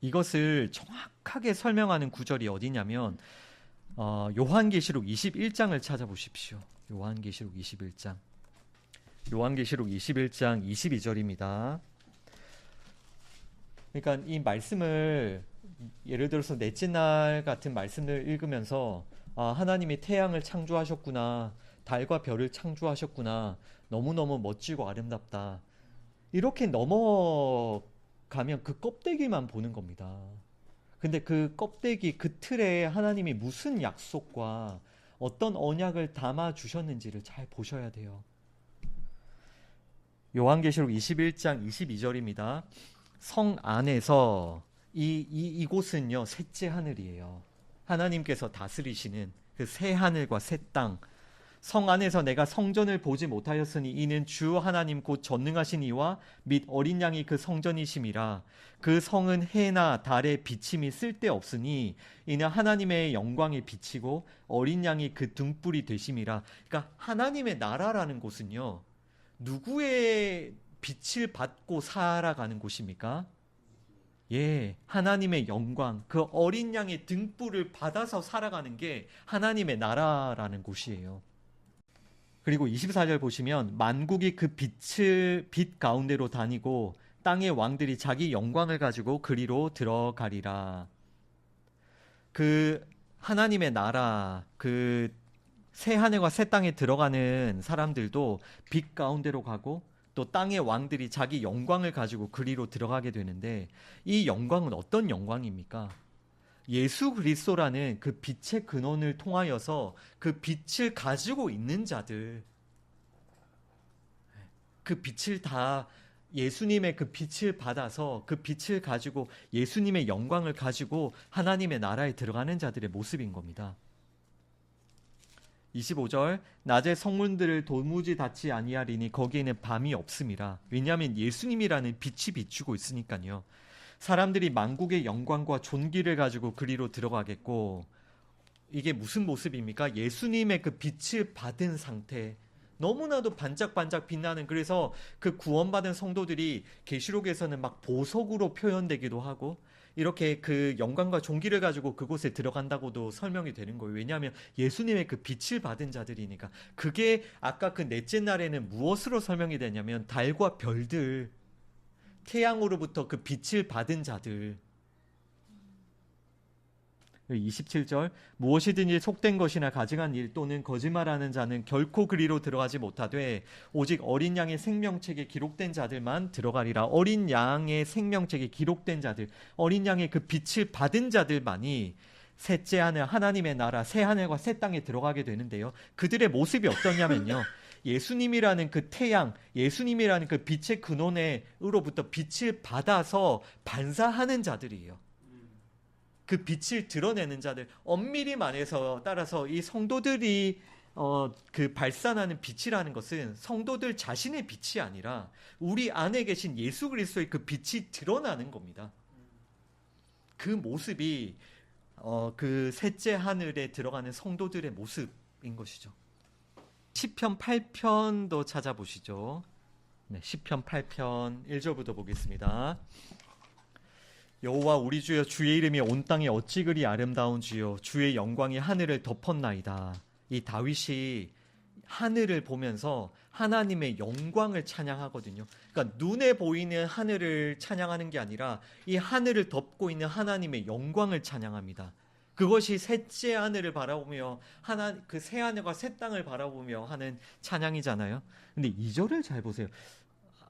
이것을 정확하게 설명하는 구절이 어디냐면 요한계시록 21장을 찾아보십시오. 요한계시록 21장. 요한계시록 21장 22절입니다. 그러니까 이 말씀을 예를 들어서 넷째 날 같은 말씀을 읽으면서 하나님이 태양을 창조하셨구나, 달과 별을 창조하셨구나, 너무너무 멋지고 아름답다, 이렇게 넘어가면 그 껍데기만 보는 겁니다. 근데 그 껍데기, 그 틀에 하나님이 무슨 약속과 어떤 언약을 담아 주셨는지를 잘 보셔야 돼요. 요한계시록 21장 22절입니다. 성 안에서 이곳은요, 셋째 하늘이에요. 하나님께서 다스리시는 그 새 하늘과 새 땅. 성 안에서 내가 성전을 보지 못하였으니 이는 주 하나님 곧 전능하신 이와 및 어린 양이 그 성전이심이라. 그 성은 해나 달의 비침이 쓸데없으니 이는 하나님의 영광이 비치고 어린 양이 그 등불이 되심이라. 그러니까 하나님의 나라라는 곳은요, 누구의 빛을 받고 살아가는 곳입니까? 예, 하나님의 영광, 그 어린 양의 등불을 받아서 살아가는 게 하나님의 나라라는 곳이에요. 그리고 24절 보시면 만국이 그 빛 가운데로 다니고 땅의 왕들이 자기 영광을 가지고 그리로 들어가리라. 그 하나님의 나라, 그 새 하늘과 새 땅에 들어가는 사람들도 빛 가운데로 가고 또 땅의 왕들이 자기 영광을 가지고 그리로 들어가게 되는데, 이 영광은 어떤 영광입니까? 예수 그리스도라는 그 빛의 근원을 통하여서 그 빛을 가지고 있는 자들, 그 빛을 다 예수님의 그 빛을 받아서 그 빛을 가지고 예수님의 영광을 가지고 하나님의 나라에 들어가는 자들의 모습인 겁니다. 25절 낮에 성문들을 도무지 닫지 아니하리니 거기에는 밤이 없음이라. 왜냐하면 예수님이라는 빛이 비추고 있으니까요. 사람들이 만국의 영광과 존귀를 가지고 그리로 들어가겠고, 이게 무슨 모습입니까? 예수님의 그 빛을 받은 상태, 너무나도 반짝반짝 빛나는, 그래서 그 구원받은 성도들이 계시록에서는 막 보석으로 표현되기도 하고, 이렇게 그 영광과 존귀를 가지고 그곳에 들어간다고도 설명이 되는 거예요. 왜냐하면 예수님의 그 빛을 받은 자들이니까. 그게 아까 그 넷째 날에는 무엇으로 설명이 되냐면 달과 별들, 태양으로부터 그 빛을 받은 자들. 27절 무엇이든지 속된 것이나 가증한 일 또는 거짓말하는 자는 결코 그리로 들어가지 못하되 오직 어린 양의 생명책에 기록된 자들만 들어가리라. 어린 양의 생명책에 기록된 자들, 어린 양의 그 빛을 받은 자들만이 셋째 하늘, 하나님의 나라, 새 하늘과 새 땅에 들어가게 되는데요, 그들의 모습이 어떠냐면요, 예수님이라는 그 태양, 예수님이라는 그 빛의 근원으로부터 빛을 받아서 반사하는 자들이에요. 그 빛을 드러내는 자들, 엄밀히 말해서 따라서 이 성도들이 그 발산하는 빛이라는 것은 성도들 자신의 빛이 아니라 우리 안에 계신 예수 그리스도의 그 빛이 드러나는 겁니다. 그 모습이 그 셋째 하늘에 들어가는 성도들의 모습인 것이죠. 시편 8편도 찾아보시죠. 네, 시편 8편 1절부터 보겠습니다. 여호와 우리 주여, 주의 이름이 온 땅에 어찌 그리 아름다운지요, 주의 영광이 하늘을 덮었나이다. 이 다윗이 하늘을 보면서 하나님의 영광을 찬양하거든요. 그러니까 눈에 보이는 하늘을 찬양하는 게 아니라 이 하늘을 덮고 있는 하나님의 영광을 찬양합니다. 그것이 셋째 하늘을 바라보며 그 새 하늘과 새 땅을 바라보며 하는 찬양이잖아요. 근데 2절을 잘 보세요.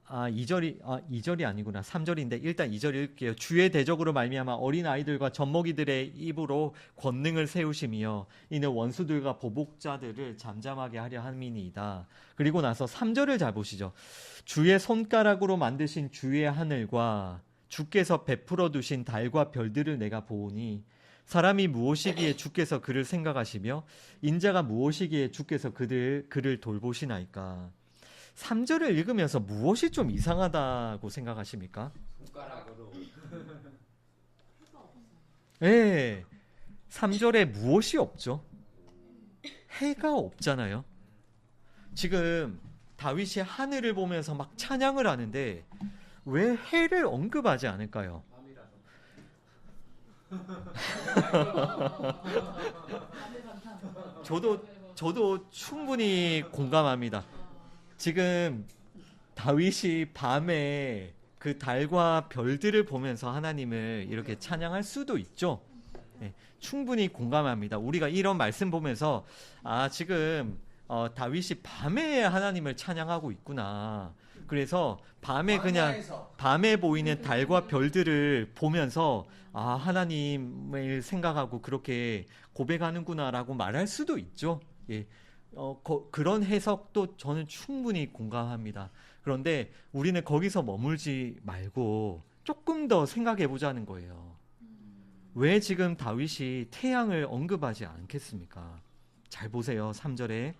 2절이 아니구나. 3절인데 일단 2절 읽을게요. 주의 대적으로 말미암아 어린 아이들과 젖먹이들의 입으로 권능을 세우시며 이는 원수들과 보복자들을 잠잠하게 하려 함이니이다. 그리고 나서 3절을 잘 보시죠. 주의 손가락으로 만드신 주의 하늘과 주께서 베풀어 두신 달과 별들을 내가 보오니 사람이 무엇이기에 주께서 그를 생각하시며 인자가 무엇이기에 주께서 그를 돌보시나이까. 3절을 읽으면서 무엇이 좀 이상하다고 생각하십니까? 손가락으로. 네, 3절에 무엇이 없죠? 해가 없잖아요. 지금 다윗이 하늘을 보면서 막 찬양을 하는데 왜 해를 언급하지 않을까요? 저도 충분히 공감합니다. 지금 다윗이 밤에 그 달과 별들을 보면서 하나님을 이렇게 찬양할 수도 있죠. 네, 충분히 공감합니다. 우리가 이런 말씀 보면서 지금 다윗이 밤에 하나님을 찬양하고 있구나. 그래서 밤에 그냥 광야에서 밤에 보이는 달과 별들을 보면서 하나님을 생각하고 그렇게 고백하는구나라고 말할 수도 있죠. 예. 그런 해석도 저는 충분히 공감합니다. 그런데 우리는 거기서 머물지 말고 조금 더 생각해 보자는 거예요. 왜 지금 다윗이 태양을 언급하지 않겠습니까? 잘 보세요. 3절에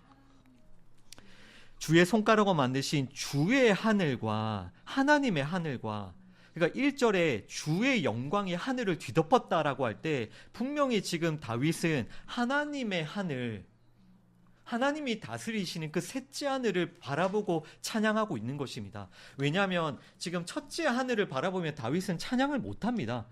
주의 손가락으로 만드신 주의 하늘과 하나님의 하늘과, 그러니까 1절에 주의 영광이 하늘을 뒤덮었다라고 할 때 분명히 지금 다윗은 하나님의 하늘, 하나님이 다스리시는 그 셋째 하늘을 바라보고 찬양하고 있는 것입니다. 왜냐하면 지금 첫째 하늘을 바라보면 다윗은 찬양을 못합니다.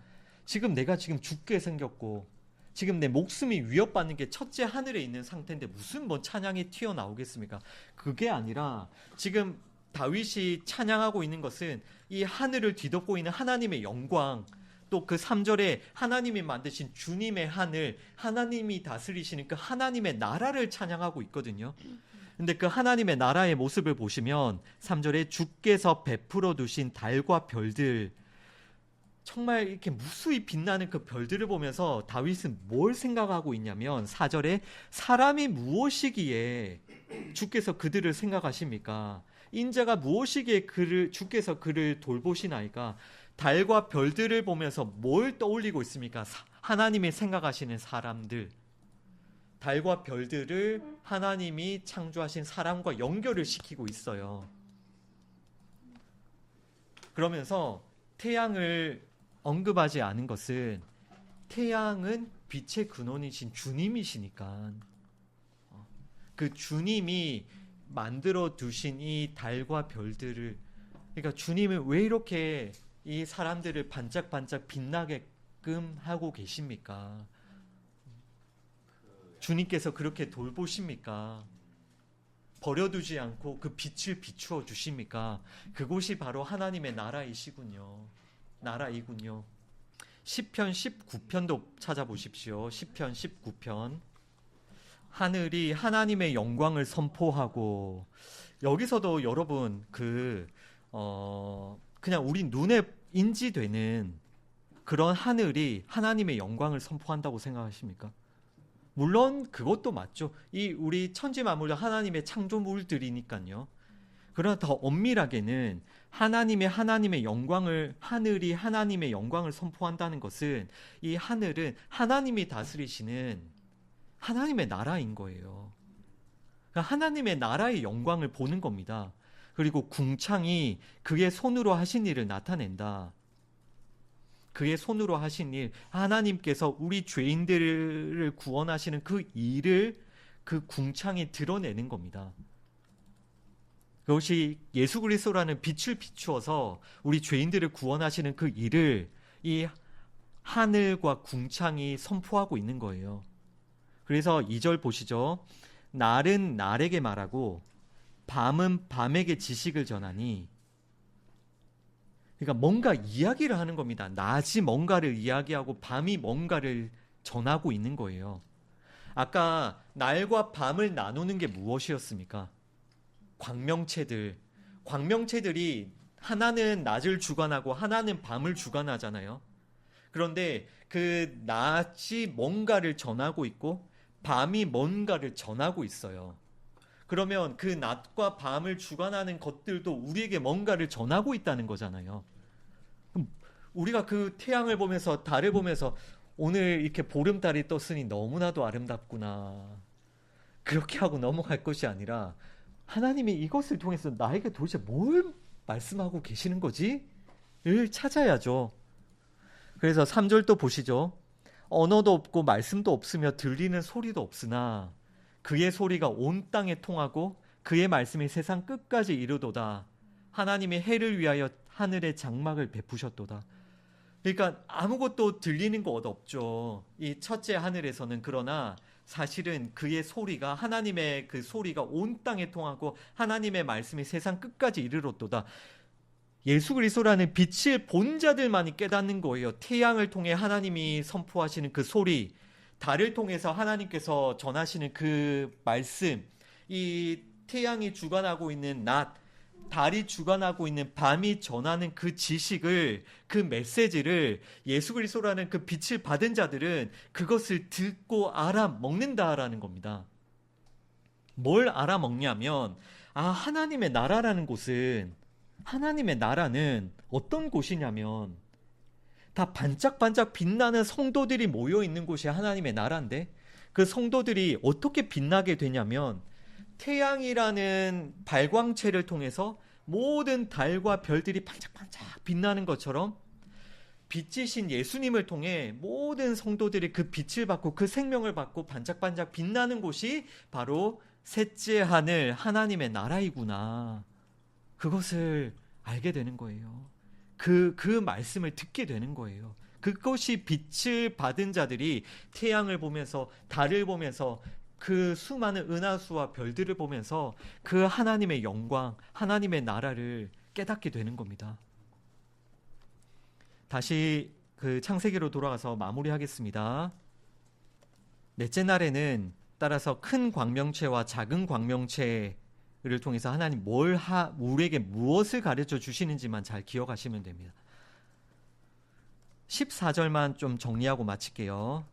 지금 내가 지금 죽게 생겼고 지금 내 목숨이 위협받는 게 첫째 하늘에 있는 상태인데 무슨 찬양이 튀어나오겠습니까? 그게 아니라 지금 다윗이 찬양하고 있는 것은 이 하늘을 뒤덮고 있는 하나님의 영광, 또 그 3절에 하나님이 만드신 주님의 하늘, 하나님이 다스리시는 그 하나님의 나라를 찬양하고 있거든요. 근데 그 하나님의 나라의 모습을 보시면 3절에 주께서 베풀어 두신 달과 별들, 정말 이렇게 무수히 빛나는 그 별들을 보면서 다윗은 뭘 생각하고 있냐면 4절에 사람이 무엇이기에 주께서 그들을 생각하십니까? 인자가 무엇이기에 주께서 그를 돌보시나이까? 달과 별들을 보면서 뭘 떠올리고 있습니까? 하나님이 생각하시는 사람들, 달과 별들을 하나님이 창조하신 사람과 연결을 시키고 있어요. 그러면서 태양을 언급하지 않은 것은 태양은 빛의 근원이신 주님이시니까 그 주님이 만들어 두신 이 달과 별들을, 그러니까 주님은 왜 이렇게 이 사람들을 반짝반짝 빛나게끔 하고 계십니까? 주님께서 그렇게 돌보십니까? 버려두지 않고 그 빛을 비추어 주십니까? 그곳이 바로 하나님의 나라이시군요. 나라이군요. 시편 19편도 찾아보십시오. 시편 19편. 하늘이 하나님의 영광을 선포하고, 여기서도 여러분 그냥 우리 눈에 인지되는 그런 하늘이 하나님의 영광을 선포한다고 생각하십니까? 물론 그것도 맞죠. 이 우리 천지 만물도 하나님의 창조물들이니까요. 그러나 더 엄밀하게는 하나님의 영광을, 하늘이 하나님의 영광을 선포한다는 것은 이 하늘은 하나님이 다스리시는 하나님의 나라인 거예요. 그러니까 하나님의 나라의 영광을 보는 겁니다. 그리고 궁창이 그의 손으로 하신 일을 나타낸다. 그의 손으로 하신 일, 하나님께서 우리 죄인들을 구원하시는 그 일을 그 궁창이 드러내는 겁니다. 그것이 예수 그리스도라는 빛을 비추어서 우리 죄인들을 구원하시는 그 일을 이 하늘과 궁창이 선포하고 있는 거예요. 그래서 2절 보시죠. 날은 날에게 말하고 밤은 밤에게 지식을 전하니, 그러니까 뭔가 이야기를 하는 겁니다. 낮이 뭔가를 이야기하고 밤이 뭔가를 전하고 있는 거예요. 아까 날과 밤을 나누는 게 무엇이었습니까? 광명체들이 하나는 낮을 주관하고 하나는 밤을 주관하잖아요. 그런데 그 낮이 뭔가를 전하고 있고 밤이 뭔가를 전하고 있어요. 그러면 그 낮과 밤을 주관하는 것들도 우리에게 뭔가를 전하고 있다는 거잖아요. 그럼 우리가 그 태양을 보면서, 달을 보면서 오늘 이렇게 보름달이 떴으니 너무나도 아름답구나, 그렇게 하고 넘어갈 것이 아니라 하나님이 이것을 통해서 나에게 도대체 뭘 말씀하고 계시는 거지? 를 찾아야죠. 그래서 3절도 보시죠. 언어도 없고 말씀도 없으며 들리는 소리도 없으나 그의 소리가 온 땅에 통하고 그의 말씀이 세상 끝까지 이르도다. 하나님이 해를 위하여 하늘의 장막을 베푸셨도다. 그러니까 아무것도 들리는 것 없죠. 이 첫째 하늘에서는. 그러나 사실은 그의 소리가 하나님의 그 소리가 온 땅에 통하고 하나님의 말씀이 세상 끝까지 이르렀도다. 예수 그리스도라는 빛을 본 자들만이 깨닫는 거예요. 태양을 통해 하나님이 선포하시는 그 소리, 달을 통해서 하나님께서 전하시는 그 말씀, 이 태양이 주관하고 있는 낮, 달이 주관하고 있는 밤이 전하는 그 지식을, 그 메시지를 예수 그리스도라는 그 빛을 받은 자들은 그것을 듣고 알아먹는다라는 겁니다. 뭘 알아먹냐면, 하나님의 나라라는 곳은, 하나님의 나라는 어떤 곳이냐면 다 반짝반짝 빛나는 성도들이 모여 있는 곳이 하나님의 나라인데, 그 성도들이 어떻게 빛나게 되냐면 태양이라는 발광체를 통해서 모든 달과 별들이 반짝반짝 빛나는 것처럼 빛이신 예수님을 통해 모든 성도들이 그 빛을 받고 그 생명을 받고 반짝반짝 빛나는 곳이 바로 셋째 하늘 하나님의 나라이구나. 그것을 알게 되는 거예요. 그 말씀을 듣게 되는 거예요. 그것이 빛을 받은 자들이 태양을 보면서 달을 보면서 그 수많은 은하수와 별들을 보면서 그 하나님의 영광, 하나님의 나라를 깨닫게 되는 겁니다. 다시 그 창세기로 돌아가서 마무리하겠습니다. 넷째 날에는 따라서 큰 광명체와 작은 광명체를 통해서 하나님 우리에게 무엇을 가르쳐 주시는지만 잘 기억하시면 됩니다. 14절만 좀 정리하고 마칠게요.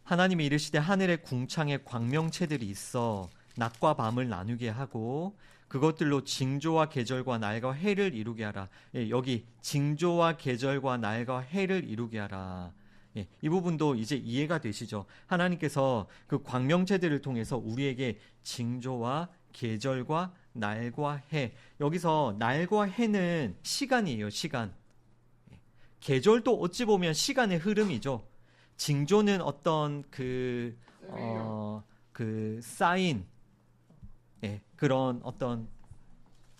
하나님이 이르시되 하늘의 궁창에 광명체들이 있어 낮과 밤을 나누게 하고 그것들로 징조와 계절과 날과 해를 이루게 하라. 여기 징조와 계절과 날과 해를 이루게 하라. 이 부분도 이제 이해가 되시죠? 하나님께서 그 광명체들을 통해서 우리에게 징조와 계절과 날과 해, 여기서 날과 해는 시간이에요. 시간. 계절도 어찌 보면 시간의 흐름이죠. 징조는 어떤 그 사인, 그런 어떤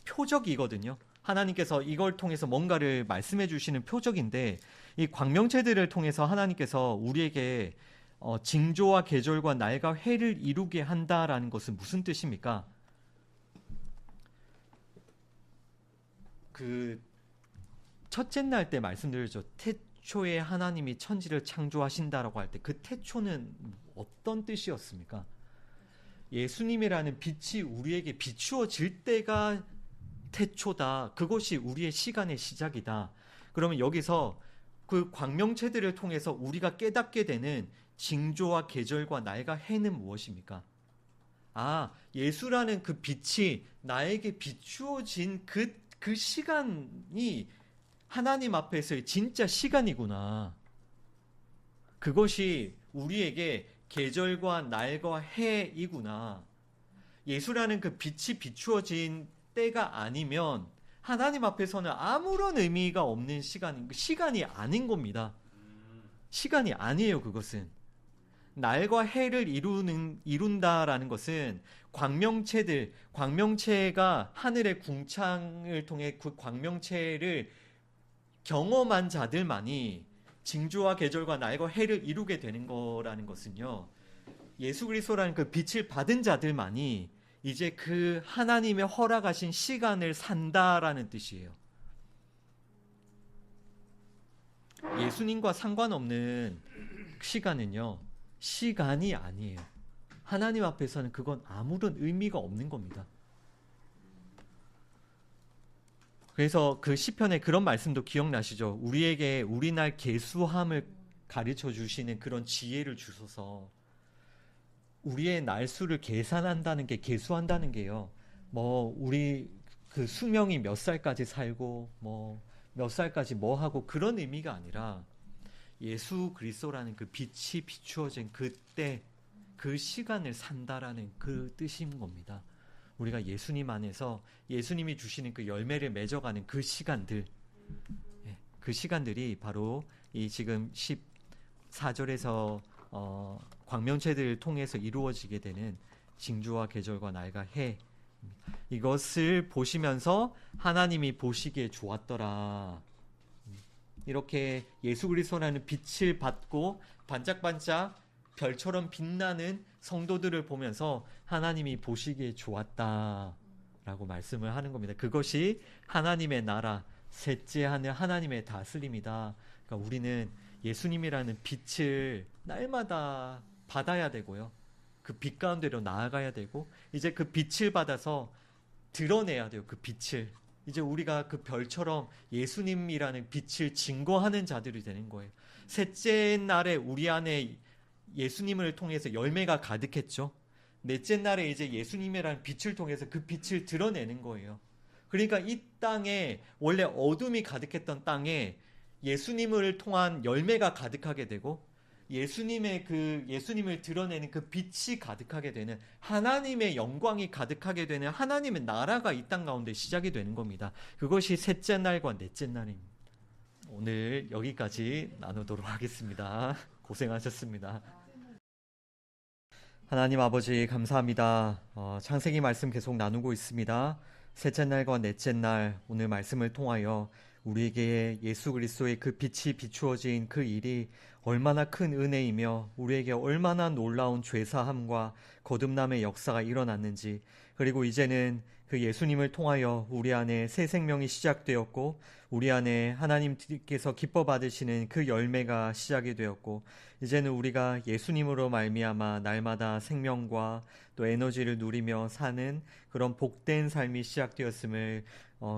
표적이거든요. 하나님께서 이걸 통해서 뭔가를 말씀해 주시는 표적인데, 이 광명체들을 통해서 하나님께서 우리에게 징조와 계절과 날과 해를 이루게 한다라는 것은 무슨 뜻입니까? 그 첫째 날 때 말씀드렸죠. 태초에 하나님이 천지를 창조하신다라고 할 때 그 태초는 어떤 뜻이었습니까? 예수님이라는 빛이 우리에게 비추어질 때가 태초다. 그것이 우리의 시간의 시작이다. 그러면 여기서 그 광명체들을 통해서 우리가 깨닫게 되는 징조와 계절과 날과 해는 무엇입니까? 예수라는 그 빛이 나에게 비추어진 그 시간이 하나님 앞에서의 진짜 시간이구나. 그것이 우리에게 계절과 날과 해이구나. 예수라는 그 빛이 비추어진 때가 아니면 하나님 앞에서는 아무런 의미가 없는 시간이 아닌 겁니다. 시간이 아니에요. 그것은 날과 해를 이룬다라는 것은 광명체가 하늘의 궁창을 통해 그 광명체를 경험한 자들만이 징조와 계절과 날과 해를 이루게 되는 거라는 것은요, 예수 그리스도라는 그 빛을 받은 자들만이 이제 그 하나님의 허락하신 시간을 산다라는 뜻이에요. 예수님과 상관없는 시간은요, 시간이 아니에요. 하나님 앞에서는 그건 아무런 의미가 없는 겁니다. 그래서 그 시편에 그런 말씀도 기억나시죠? 우리에게 우리날 계수함을 가르쳐 주시는 그런 지혜를 주셔서 우리의 날수를 계산한다는 게, 계수한다는 게요, 우리 그 수명이 몇 살까지 살고 몇 살까지 하고 그런 의미가 아니라 예수 그리스도라는 그 빛이 비추어진 그때 그 시간을 산다라는 그 뜻인 겁니다. 우리가 예수님 안에서 예수님이 주시는 그 열매를 맺어가는 그 시간들, 그 시간들이 바로 이 지금 14절에서 광명체들을 통해서 이루어지게 되는 징조와 계절과 날과 해, 이것을 보시면서 하나님이 보시기에 좋았더라. 이렇게 예수 그리스도라는 빛을 받고 반짝반짝 별처럼 빛나는 성도들을 보면서 하나님이 보시기에 좋았다라고 말씀을 하는 겁니다. 그것이 하나님의 나라, 셋째 하늘 하나님의 다스림이다. 그러니까 우리는 예수님이라는 빛을 날마다 받아야 되고요. 그 빛 가운데로 나아가야 되고 이제 그 빛을 받아서 드러내야 돼요. 그 빛을. 이제 우리가 그 별처럼 예수님이라는 빛을 증거하는 자들이 되는 거예요. 셋째 날에 우리 안에 예수님을 통해서 열매가 가득했죠. 넷째 날에 이제 예수님이라는 빛을 통해서 그 빛을 드러내는 거예요. 그러니까 이 땅에 원래 어둠이 가득했던 땅에 예수님을 통한 열매가 가득하게 되고 예수님을 드러내는 그 빛이 가득하게 되는 하나님의 영광이 가득하게 되는 하나님의 나라가 이 땅 가운데 시작이 되는 겁니다. 그것이 셋째 날과 넷째 날입니다. 오늘 여기까지 나누도록 하겠습니다. 고생하셨습니다. 하나님 아버지 감사합니다. 창세기 말씀 계속 나누고 있습니다. 셋째 날과 넷째 날 오늘 말씀을 통하여 우리에게 예수 그리스도의 그 빛이 비추어진 그 일이 얼마나 큰 은혜이며 우리에게 얼마나 놀라운 죄사함과 거듭남의 역사가 일어났는지, 그리고 이제는 그 예수님을 통하여 우리 안에 새 생명이 시작되었고 우리 안에 하나님께서 기뻐 받으시는 그 열매가 시작이 되었고 이제는 우리가 예수님으로 말미암아 날마다 생명과 또 에너지를 누리며 사는 그런 복된 삶이 시작되었음을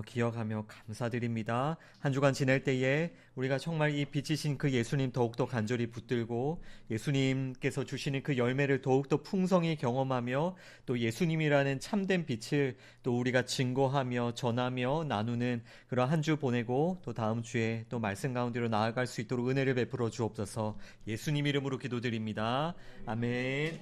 기억하며 감사드립니다. 한 주간 지낼 때에 우리가 정말 이 빛이신 그 예수님 더욱더 간절히 붙들고 예수님께서 주시는 그 열매를 더욱더 풍성히 경험하며 또 예수님이라는 참된 빛을 또 우리가 증거하며 전하며 나누는 그런 한 주 보내고 또 다음 주에 또 말씀 가운데로 나아갈 수 있도록 은혜를 베풀어 주옵소서. 예수님 이름으로 기도드립니다. 아멘.